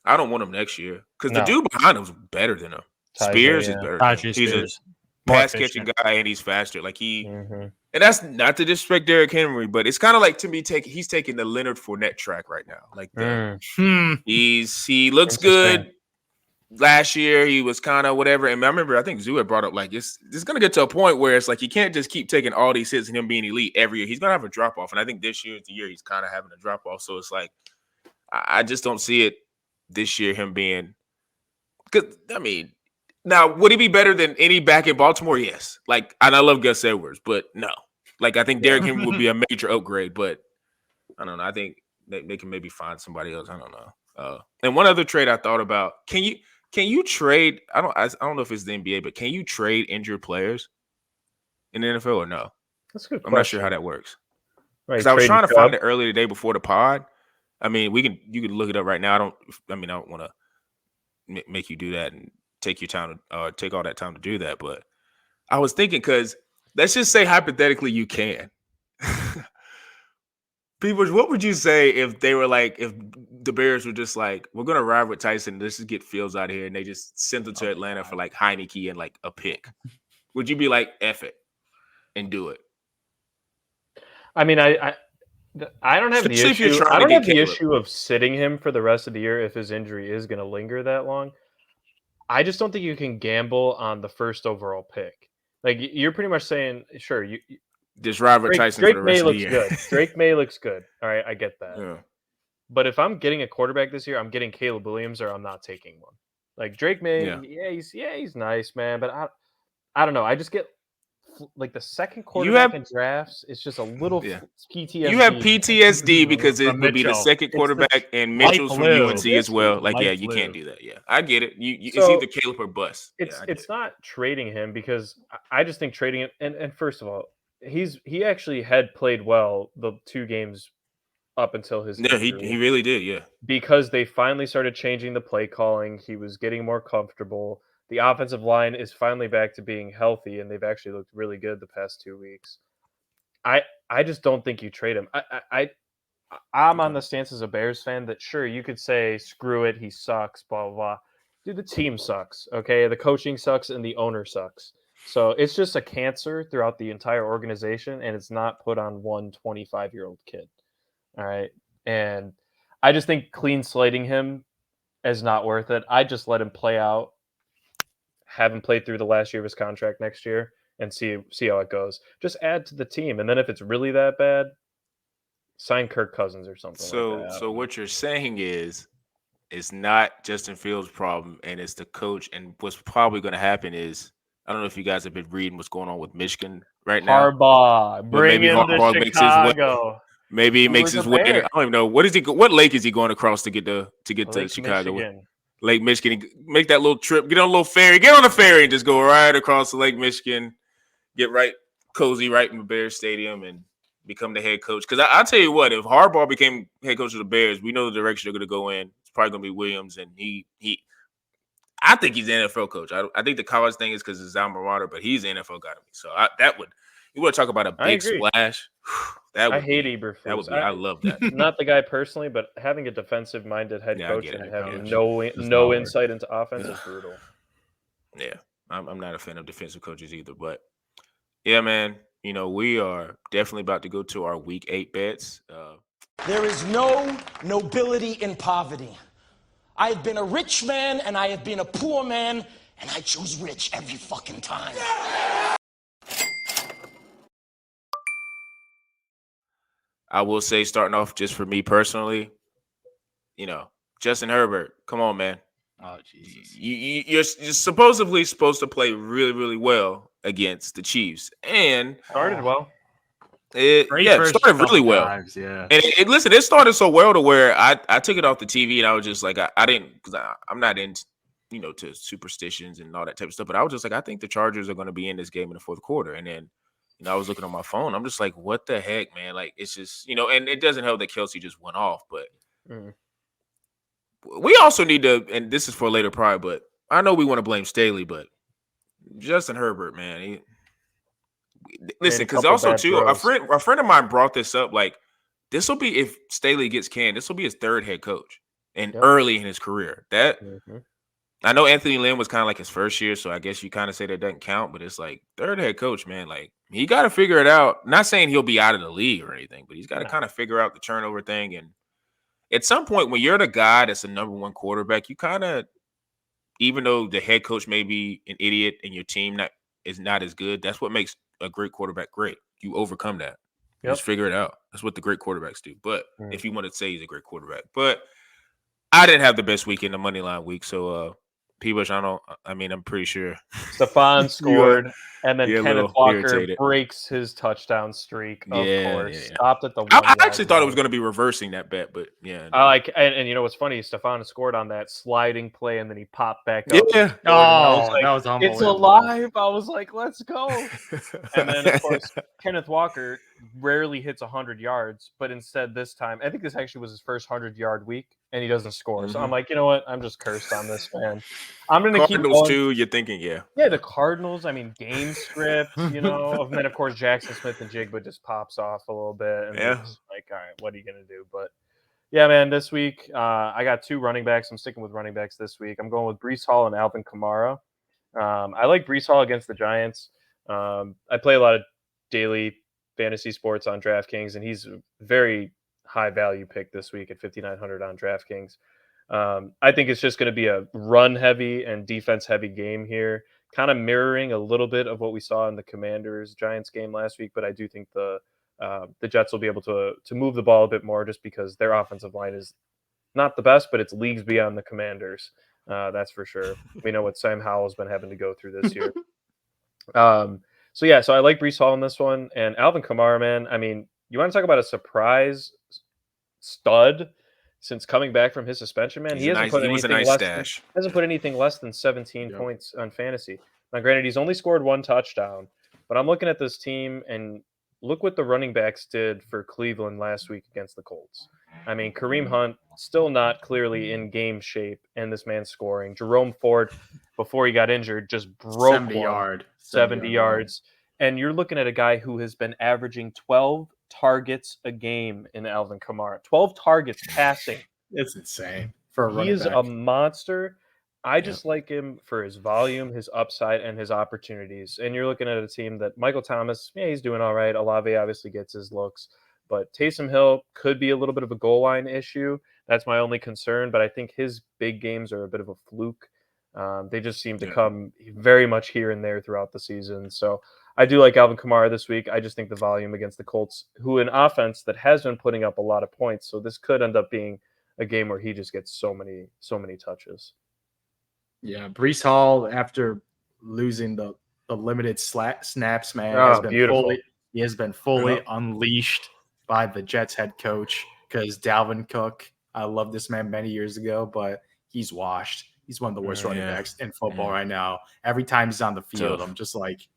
I don't want him next year because the dude behind him is better than him. Spears is better. He's a pass catching guy and he's faster. Like and that's not to disrespect Derrick Henry, but it's kind of like, to me, he's taking the Leonard Fournette track right now. Like he looks good. Last year he was kind of whatever, and I remember I think Zoo had brought up like it's gonna get to a point where it's like you can't just keep taking all these hits and him being elite every year. He's gonna have a drop off, and I think this year is the year he's kind of having a drop off. So it's like I just don't see it this year him being. Because now would he be better than any back in Baltimore? Yes. Like, and I love Gus Edwards, but no. Like, I think Derrick Henry would be a major upgrade, but I don't know. I think they can maybe find somebody else. I don't know. And one other trade I thought about: Can you trade? I don't know if it's the NBA, but can you trade injured players in the NFL or no? That's a good question. I'm not sure how that works. Because I was trying to find it earlier today before the pod. I mean, you can look it up right now. I don't want to make you do that and take your time to take all that time to do that. But I was thinking, because let's just say hypothetically you can. People, what would you say if they were like, if the Bears were just like, we're gonna ride with Tyson, let's just get Fields out of here, and they just sent him to Atlanta for like Heineke and like a pick? Would you be like, F it and do it? I mean, I don't have Especially if you're the issue. trying I to don't get have the Caleb. issue of sitting him for the rest of the year if his injury is going to linger that long. I just don't think you can gamble on the first overall pick. Like you're pretty much saying, sure, you just ride with Tyson for the rest of the year. Good. Drake May looks good. All right, I get that. Yeah. But if I'm getting a quarterback this year, I'm getting Caleb Williams, or I'm not taking one. Like Drake May, he's nice, man. But I don't know. I just get like the second quarterback in drafts. It's just a little PTSD. You have PTSD because it would be the second quarterback, and Mitchell's from UNC as well. Like, you can't do that. Yeah, I get it. It's either Caleb or bust. It's not trading him because I just think trading him. And first of all, he actually had played well the 2 games up until his injury. He really did. Yeah, because they finally started changing the play calling. He was getting more comfortable. The offensive line is finally back to being healthy, and they've actually looked really good the past 2 weeks. I just don't think you trade him. I'm on the stance as a Bears fan that sure, you could say, screw it, he sucks, blah, blah, blah. Dude, the team sucks, okay? The coaching sucks and the owner sucks. So it's just a cancer throughout the entire organization, and it's not put on one 25-year-old kid. All right? And I just think clean slating him is not worth it. I just let him play out. Have him play through the last year of his contract next year and see how it goes. Just add to the team, and then if it's really that bad, sign Kirk Cousins or something. So what you're saying is, it's not Justin Fields' problem, and it's the coach. And what's probably going to happen is, I don't know if you guys have been reading what's going on with Michigan right now. Harbaugh, bring him to Chicago. Maybe he makes his way. I don't even know what lake is he going across to get to Chicago. Michigan. Lake Michigan, make that little trip, get on a little ferry, get on a ferry and just go right across the Lake Michigan, get right cozy right in the Bears Stadium and become the head coach. Because I'll tell you what, if Harbaugh became head coach of the Bears, we know the direction they're going to go in. It's probably going to be Williams, and I think he's an NFL coach. I think the college thing is because it's Al Marauder, but he's an NFL guy to me. So you want to talk about a big splash? I hate Eberflus. I love that. Not the guy personally, but having a defensive-minded head coach and having no insight into offense is brutal. Yeah, I'm not a fan of defensive coaches either. But, yeah, man, we are definitely about to go to our Week 8 bets. There is no nobility in poverty. I have been a rich man and I have been a poor man, and I choose rich every fucking time. I will say, starting off just for me personally, Justin Herbert, come on, man. Oh, Jesus. You're supposedly supposed to play really, really well against the Chiefs. And started well. It started really well. Drives, yeah. And it started so well to where I took it off the TV and I was just like, I didn't, because I'm not into, to superstitions and all that type of stuff. But I was just like, I think the Chargers are going to be in this game in the fourth quarter. And then, I was looking on my phone. I'm just like, what the heck, man? Like, it's just, and it doesn't help that Kelsey just went off. But we also need to, and this is for later probably, but I know we want to blame Staley, but Justin Herbert, man. Listen, because also, too, a friend of mine brought this up. Like, this will be, if Staley gets canned, this will be his third head coach and early in his career. I know Anthony Lynn was kind of like his first year, so I guess you kind of say that doesn't count, but it's like third head coach, man. Like, he got to figure it out. Not saying he'll be out of the league or anything, but he's got to kind of figure out the turnover thing. And at some point, when you're the guy that's the number one quarterback, you kind of, even though the head coach may be an idiot and your team is not as good, that's what makes a great quarterback great. You overcome that. Just figure it out. That's what the great quarterbacks do. But if you want to say he's a great quarterback. But I didn't have the best week in the Moneyline week, so P-Bush, I'm pretty sure. Stephon scored, and then Kenneth Walker breaks his touchdown streak, of course. Yeah. Stopped at the 1 I actually thought it was going to be reversing that bet, but yeah. I like, and what's funny, Stephon scored on that sliding play, and then he popped back up. Yeah. That was it's alive. I was like, let's go. And then, of course, Kenneth Walker rarely hits 100 yards, but instead this time, I think this actually was his first 100-yard week, and he doesn't score. So I'm like, you know what? I'm just cursed on this, man. I'm going to keep Cardinals going. too. You're thinking, yeah. Yeah, the Cardinals. I mean, game script, and then of course Jackson Smith and Jigba just pops off a little bit, and Yeah. it's like, all right, what are you gonna do? But yeah, man, this week I got 2 running backs. I'm sticking with running backs this week. I'm going with Breece Hall and Alvin Kamara. I like Breece Hall against the Giants. I play a lot of daily fantasy sports on DraftKings, and he's a very high value pick this week at 5,900 on DraftKings. I think it's just going to be a run heavy and defense heavy game here, kind of mirroring a little bit of what we saw in the Commanders Giants game last week. But I do think the Jets will be able to move the ball a bit more, just because their offensive line is not the best, but it's leagues beyond the Commanders. That's for sure. We know what Sam Howell's been having to go through this year. So I like Breece Hall in this one, and Alvin Kamara, man. I mean, you want to talk about a surprise stud since coming back from his suspension, man. He hasn't put anything less than 17 points on fantasy. Now, granted, he's only scored 1 touchdown, but I'm looking at this team and look what the running backs did for Cleveland last week against the Colts. I mean, Kareem Hunt still not clearly in game shape, and this man's scoring. Jerome Ford, before he got injured, just broke 70 yards. And you're looking at a guy who has been averaging 12 targets a game in Alvin Kamara. 12 targets passing. It's insane for a running back. He is a monster. I just like him for his volume, his upside, and his opportunities. And you're looking at a team that Michael Thomas, he's doing all right. Olave obviously gets his looks. But Taysom Hill could be a little bit of a goal line issue. That's my only concern. But I think his big games are a bit of a fluke. They just seem to come very much here and there throughout the season. So I do like Alvin Kamara this week. I just think the volume against the Colts, who an offense that has been putting up a lot of points. So this could end up being a game where he just gets so many touches. Yeah, Breece Hall, after losing the limited snaps, man, he has been fully unleashed by the Jets head coach, because Dalvin Cook, I loved this man many years ago, but he's washed. He's one of the worst running backs in football right now. Every time he's on the field, I'm just like,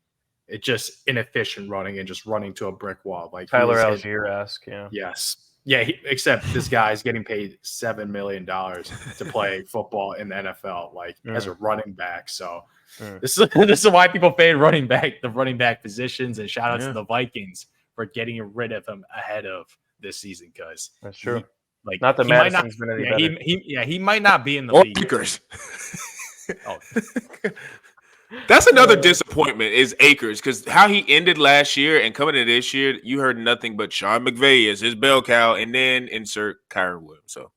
it's just inefficient running and just running to a brick wall. Like Tyler Algier-esque, Yes. Yeah, except this guy's getting paid $7 million to play football in the NFL, as a running back. So this is why people fade the running back positions, and shout out to the Vikings for getting rid of him ahead of this season, because that's true. Not that Madison's been any better. He might not be in the league. Akers. That's another disappointment is Akers, because how he ended last year and coming into this year, you heard nothing but Sean McVay is his bell cow, and then insert Kyron Williams. So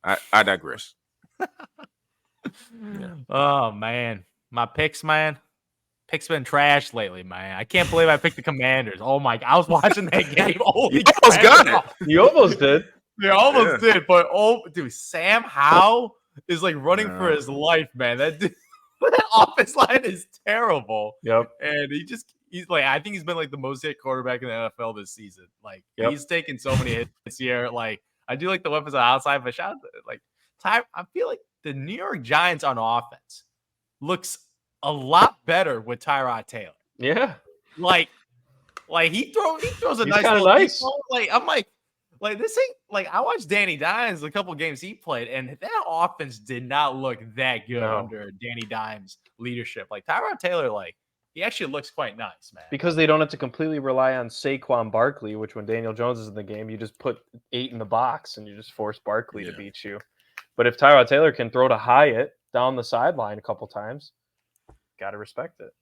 I digress. Oh man, my picks, man. Picks been trash lately, man. I can't believe I picked the Commanders. Oh my! I was watching that game. You almost got it. You almost did. You almost did, but dude, Sam Howell is like running for his life, man. That offense line is terrible. Yep. And he's like, I think he's been like the most hit quarterback in the NFL this season. Like he's taken so many hits this year. Like I do like the weapons on the outside, but shout out to, I feel like the New York Giants on offense looks a lot better with Tyrod Taylor. Yeah. Like he throws a He's nice little nice. Like I'm like this ain't like I watched Danny Dimes a couple games he played, and that offense did not look that good under Danny Dimes' leadership. Like Tyrod Taylor, like he actually looks quite nice, man. Because they don't have to completely rely on Saquon Barkley, which when Daniel Jones is in the game, you just put 8 in the box and you just force Barkley to beat you. But if Tyrod Taylor can throw to Hyatt down the sideline a couple times, gotta respect it.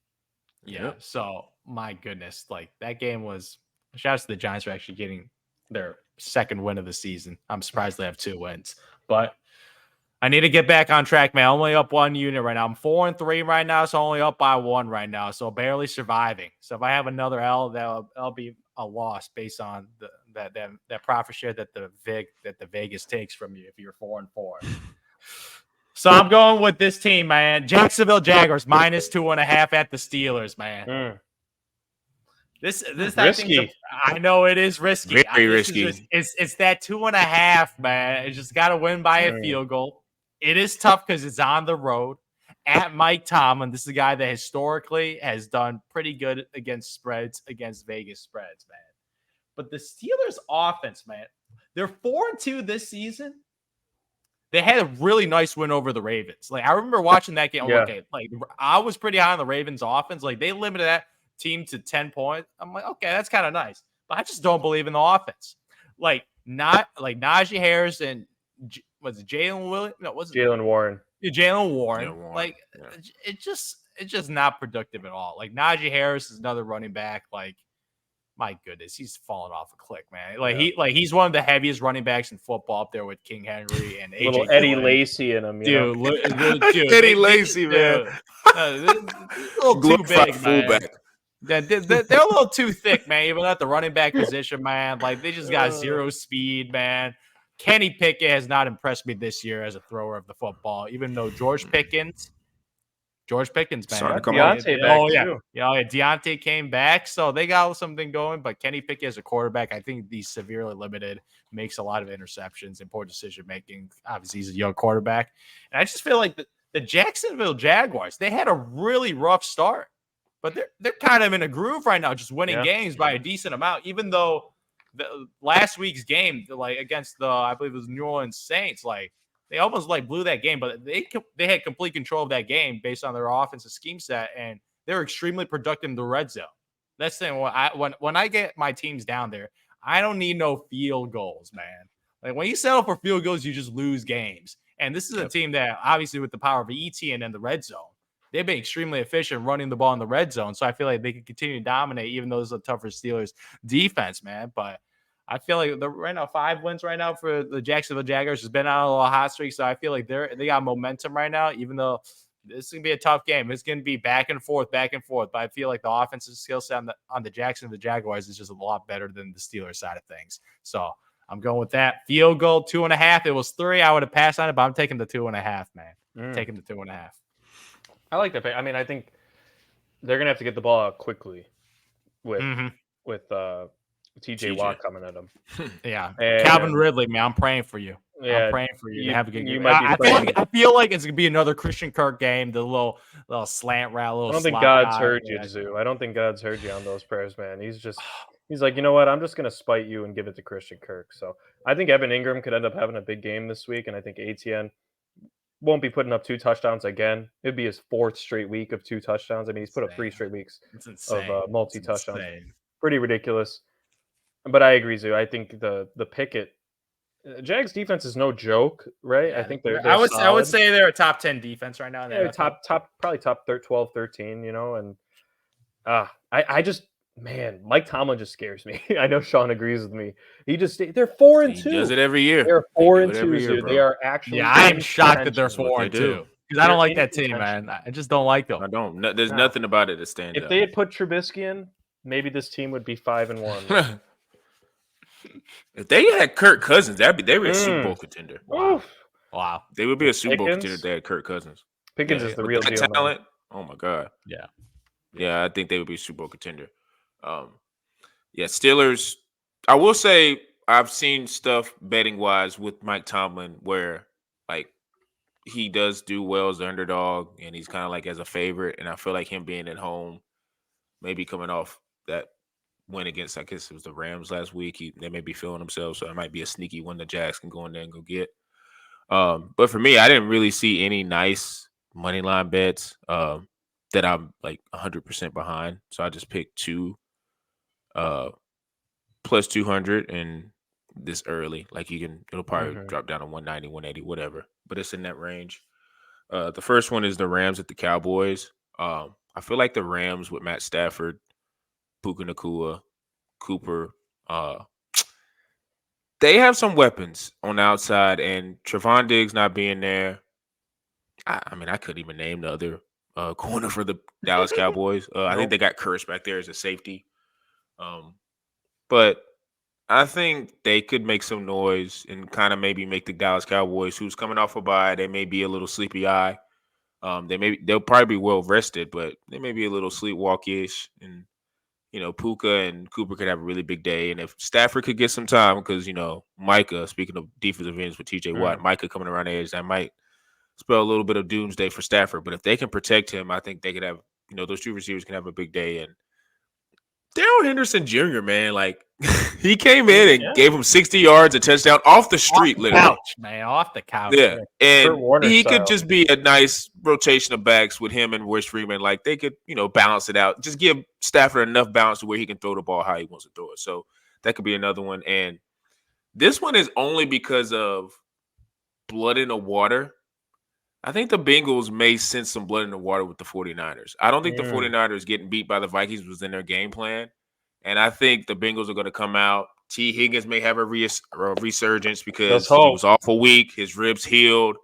Yeah. So my goodness, like that game was. Shout out to the Giants for actually getting their second win of the season. I'm surprised they have 2 wins, but I need to get back on track, man. I'm only up 1 unit right now. I'm 4-3 right now, so only up by 1 right now. So barely surviving. So if I have another L, that'll be a loss based on that profit share that the Vegas takes from you if you're 4-4. So I'm going with this team, man. Jacksonville Jaguars -2.5 at the Steelers, man. This risky. I know it is risky. Very risky. It's that 2.5, man. It's just got to win by a field goal. It is tough because it's on the road at Mike Tomlin. This is a guy that historically has done pretty good against spreads, against Vegas spreads, man. But the Steelers offense, man, they're 4-2 this season. They had a really nice win over the Ravens. Like, I remember watching that game. Okay, like, I was pretty high on the Ravens offense. Like, they limited that team to 10 points. I'm like, okay, that's kind of nice. But I just don't believe in the offense. Like, not like Najee Harris and was it Jalen Williams? No, was it Jalen Warren? Yeah, Jalen Warren. Yeah, Warren. Like, it's just not productive at all. Like, Najee Harris is another running back. Like, my goodness, he's fallen off a click, man. Like he's one of the heaviest running backs in football up there with King Henry and AJ little Eddie Lacy in him, dude. Eddie Lacy, man. A little too big, man. They're a little too thick, man. Even at the running back position, man. Like, they just got zero speed, man. Kenny Pickett has not impressed me this year as a thrower of the football, even though George Pickens, man. Deontay back too. Deontay came back, so they got something going. But Kenny Pickett as a quarterback, I think he's severely limited, makes a lot of interceptions and poor decision making. Obviously, he's a young quarterback. And I just feel like the Jacksonville Jaguars, they had a really rough start, but they're kind of in a groove right now, just winning games by a decent amount, even though the last week's game, like against I believe it was New Orleans Saints, like they almost like blew that game, but they had complete control of that game based on their offensive scheme set, and they're extremely productive in the red zone. That's the thing. When I get my teams down there, I don't need no field goals, man. Like, when you settle for field goals, you just lose games. And this is a team that, obviously, with the power of ETN in the red zone, they've been extremely efficient running the ball in the red zone. So I feel like they can continue to dominate, even though it's a tougher Steelers defense, man. But I feel like right now 5 wins right now for the Jacksonville Jaguars. Has been on a little hot streak, so I feel like they got momentum right now. Even though this is gonna be a tough game, it's gonna be back and forth. But I feel like the offensive skill set on the Jacksonville Jaguars is just a lot better than the Steelers side of things. So I'm going with that field goal 2.5. It was 3. I would have passed on it, but I'm taking the 2.5, man. Taking the 2.5. I like that pick. I mean, I think they're gonna have to get the ball out quickly with TJ Watt coming at them. Yeah. And Calvin Ridley, man, I'm praying for you. Yeah, I'm praying for you to have a good game. I feel like it's gonna be another Christian Kirk game. The little slant route. I don't think God's heard you, Zoo. I don't think God's heard you on those prayers, man. He's like, you know what? I'm just gonna spite you and give it to Christian Kirk. So I think Evan Ingram could end up having a big game this week, and I think ATN won't be putting up 2 touchdowns again. It'd be his 4th straight week of 2 touchdowns. I mean, he's put up 3 straight weeks of multi-touchdowns. Pretty ridiculous. But I agree, Zoo. I think the Pickett Jags defense is no joke, right? Yeah, I think they're I would say they're a top 10 defense right now. Yeah, probably top 12, 13, you know, and I just, man, Mike Tomlin just scares me. I know Sean agrees with me. They're 4-2. He does it every year. They're 4-2. They are actually. Yeah, I'm shocked that they're 4-2 because I don't like that team, man. I just don't like them. I don't. There's nothing about it that stands out. If they had put Trubisky in, maybe this team would be 5-1. If they had Kirk Cousins, they were a Super Bowl contender. Wow. They would be a Super Bowl contender if they had Kirk Cousins. Pickens is the real deal. Talent. Oh my God. Yeah. I think they would be a Super Bowl contender. Steelers. I will say I've seen stuff betting wise with Mike Tomlin where like he does do well as the underdog and he's kind of like as a favorite. And I feel like him being at home, maybe coming off that win against, I guess it was the Rams last week. They may be feeling themselves, so it might be a sneaky one that Jags can go in there and go get. But for me, I didn't really see any nice money line bets that I'm like 100% behind. So I just picked 2 plus 200 and this early. Like it'll probably drop down to 190, 180, whatever. But it's in that range. The first one is the Rams at the Cowboys. I feel like the Rams with Matt Stafford, Puka Nacua, Cooper, they have some weapons on the outside, and Trevon Diggs not being there. I mean, I couldn't even name the other corner for the Dallas Cowboys. I think they got Curse back there as a safety. But I think they could make some noise and kind of maybe make the Dallas Cowboys, who's coming off a bye, they may be a little sleepy-eye. They'll probably be well rested, but they may be a little sleepwalkish, and Puka and Cooper could have a really big day. And if Stafford could get some time, because, Micah, speaking of defensive ends with TJ Watt, Micah coming around the edge, that might spell a little bit of doomsday for Stafford. But if they can protect him, I think they could have, those 2 receivers can have a big day. And Darrell Henderson Jr., man, like, He came in and gave him 60 yards, a touchdown off the street, literally. Couch, man, off the couch. Yeah, and he style. could just be a nice rotation of backs with him and Royce Freeman. Like they could, balance it out. Just give Stafford enough balance to where he can throw the ball how he wants to throw it. So that could be another one. And this one is only because of blood in the water. I think the Bengals may sense some blood in the water with the 49ers. I don't think the 49ers getting beat by the Vikings was in their game plan. And I think the Bengals are going to come out. T. Higgins may have a resurgence because he was awful weak. His ribs healed.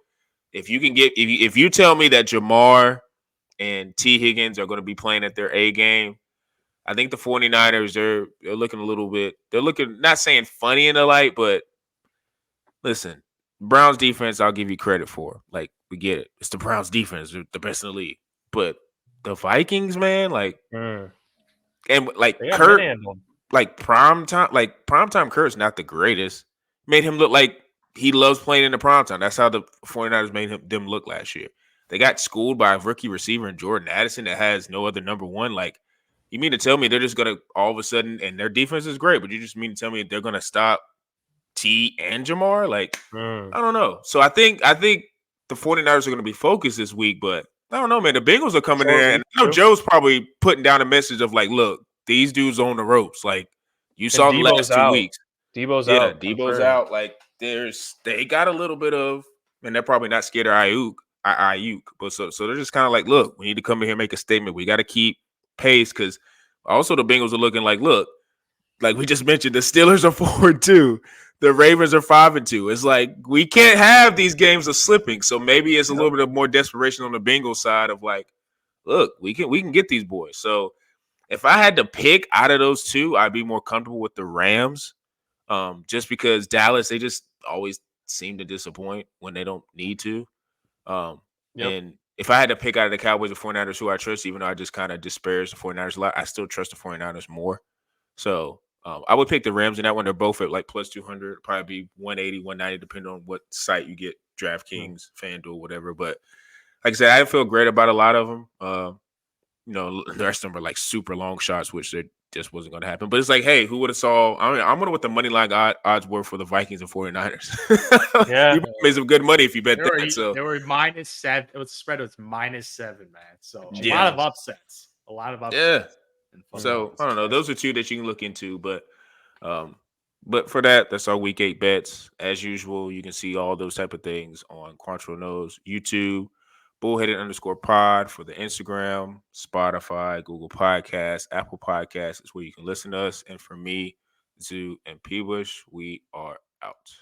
If you tell me that Jamar and T. Higgins are going to be playing at their A game, I think the 49ers, they're looking a little bit, not saying funny in the light, but listen, Browns defense, I'll give you credit for. Like, we get it. It's the Browns defense. They're the best in the league. But the Vikings, man, and like Kurt, primetime Kurt's not the greatest. Made him look like he loves playing in the primetime. That's how the 49ers made them look last year. They got schooled by a rookie receiver in Jordan Addison that has no other number one. Like, you mean to tell me they're just going to all of a sudden, and their defense is great, but you just mean to tell me they're going to stop T and Jamar? Like, I don't know. So I think the 49ers are going to be focused this week, but I don't know, man. The Bengals are coming in, and I know Joe's probably putting down a message of like, look, these dudes on the ropes. Like, you saw the last 2 weeks. Debo's out. Debo's out. Like, they got a little bit of, and they're probably not scared of Ayuk, but so they're just kind of like, look, we need to come in here and make a statement. We got to keep pace because also the Bengals are looking like, look, like we just mentioned, the Steelers are 4-2. The Ravens are 5-2. It's like we can't have these games of slipping. So maybe it's a little bit of more desperation on the Bengals side of like, look, we can get these boys. So if I had to pick out of those two, I'd be more comfortable with the Rams, just because Dallas, they just always seem to disappoint when they don't need to. And if I had to pick out of the Cowboys or 49ers who I trust, even though I just kind of disparage the 49ers a lot, I still trust the 49ers more. So I would pick the Rams in that one. They're both at like plus 200, probably be 180, 190, depending on what site you get, DraftKings, FanDuel, whatever. But like I said, I feel great about a lot of them. The rest of them are like super long shots, which they just wasn't going to happen. But it's like, hey, who would have saw? I'm wondering what the money line odds were for the Vikings and 49ers. Yeah. You made some good money if you bet They were -7. It was spread. It was -7, man. So a lot of upsets. Yeah. So I don't know. Those are two that you can look into, but for that's our week 8 bets. As usual, you can see all those type of things on Quantrill Knows, YouTube, Bullheaded_pod for the Instagram, Spotify, Google Podcasts, Apple Podcasts is where you can listen to us. And for me, Zoo, and Peebush, we are out.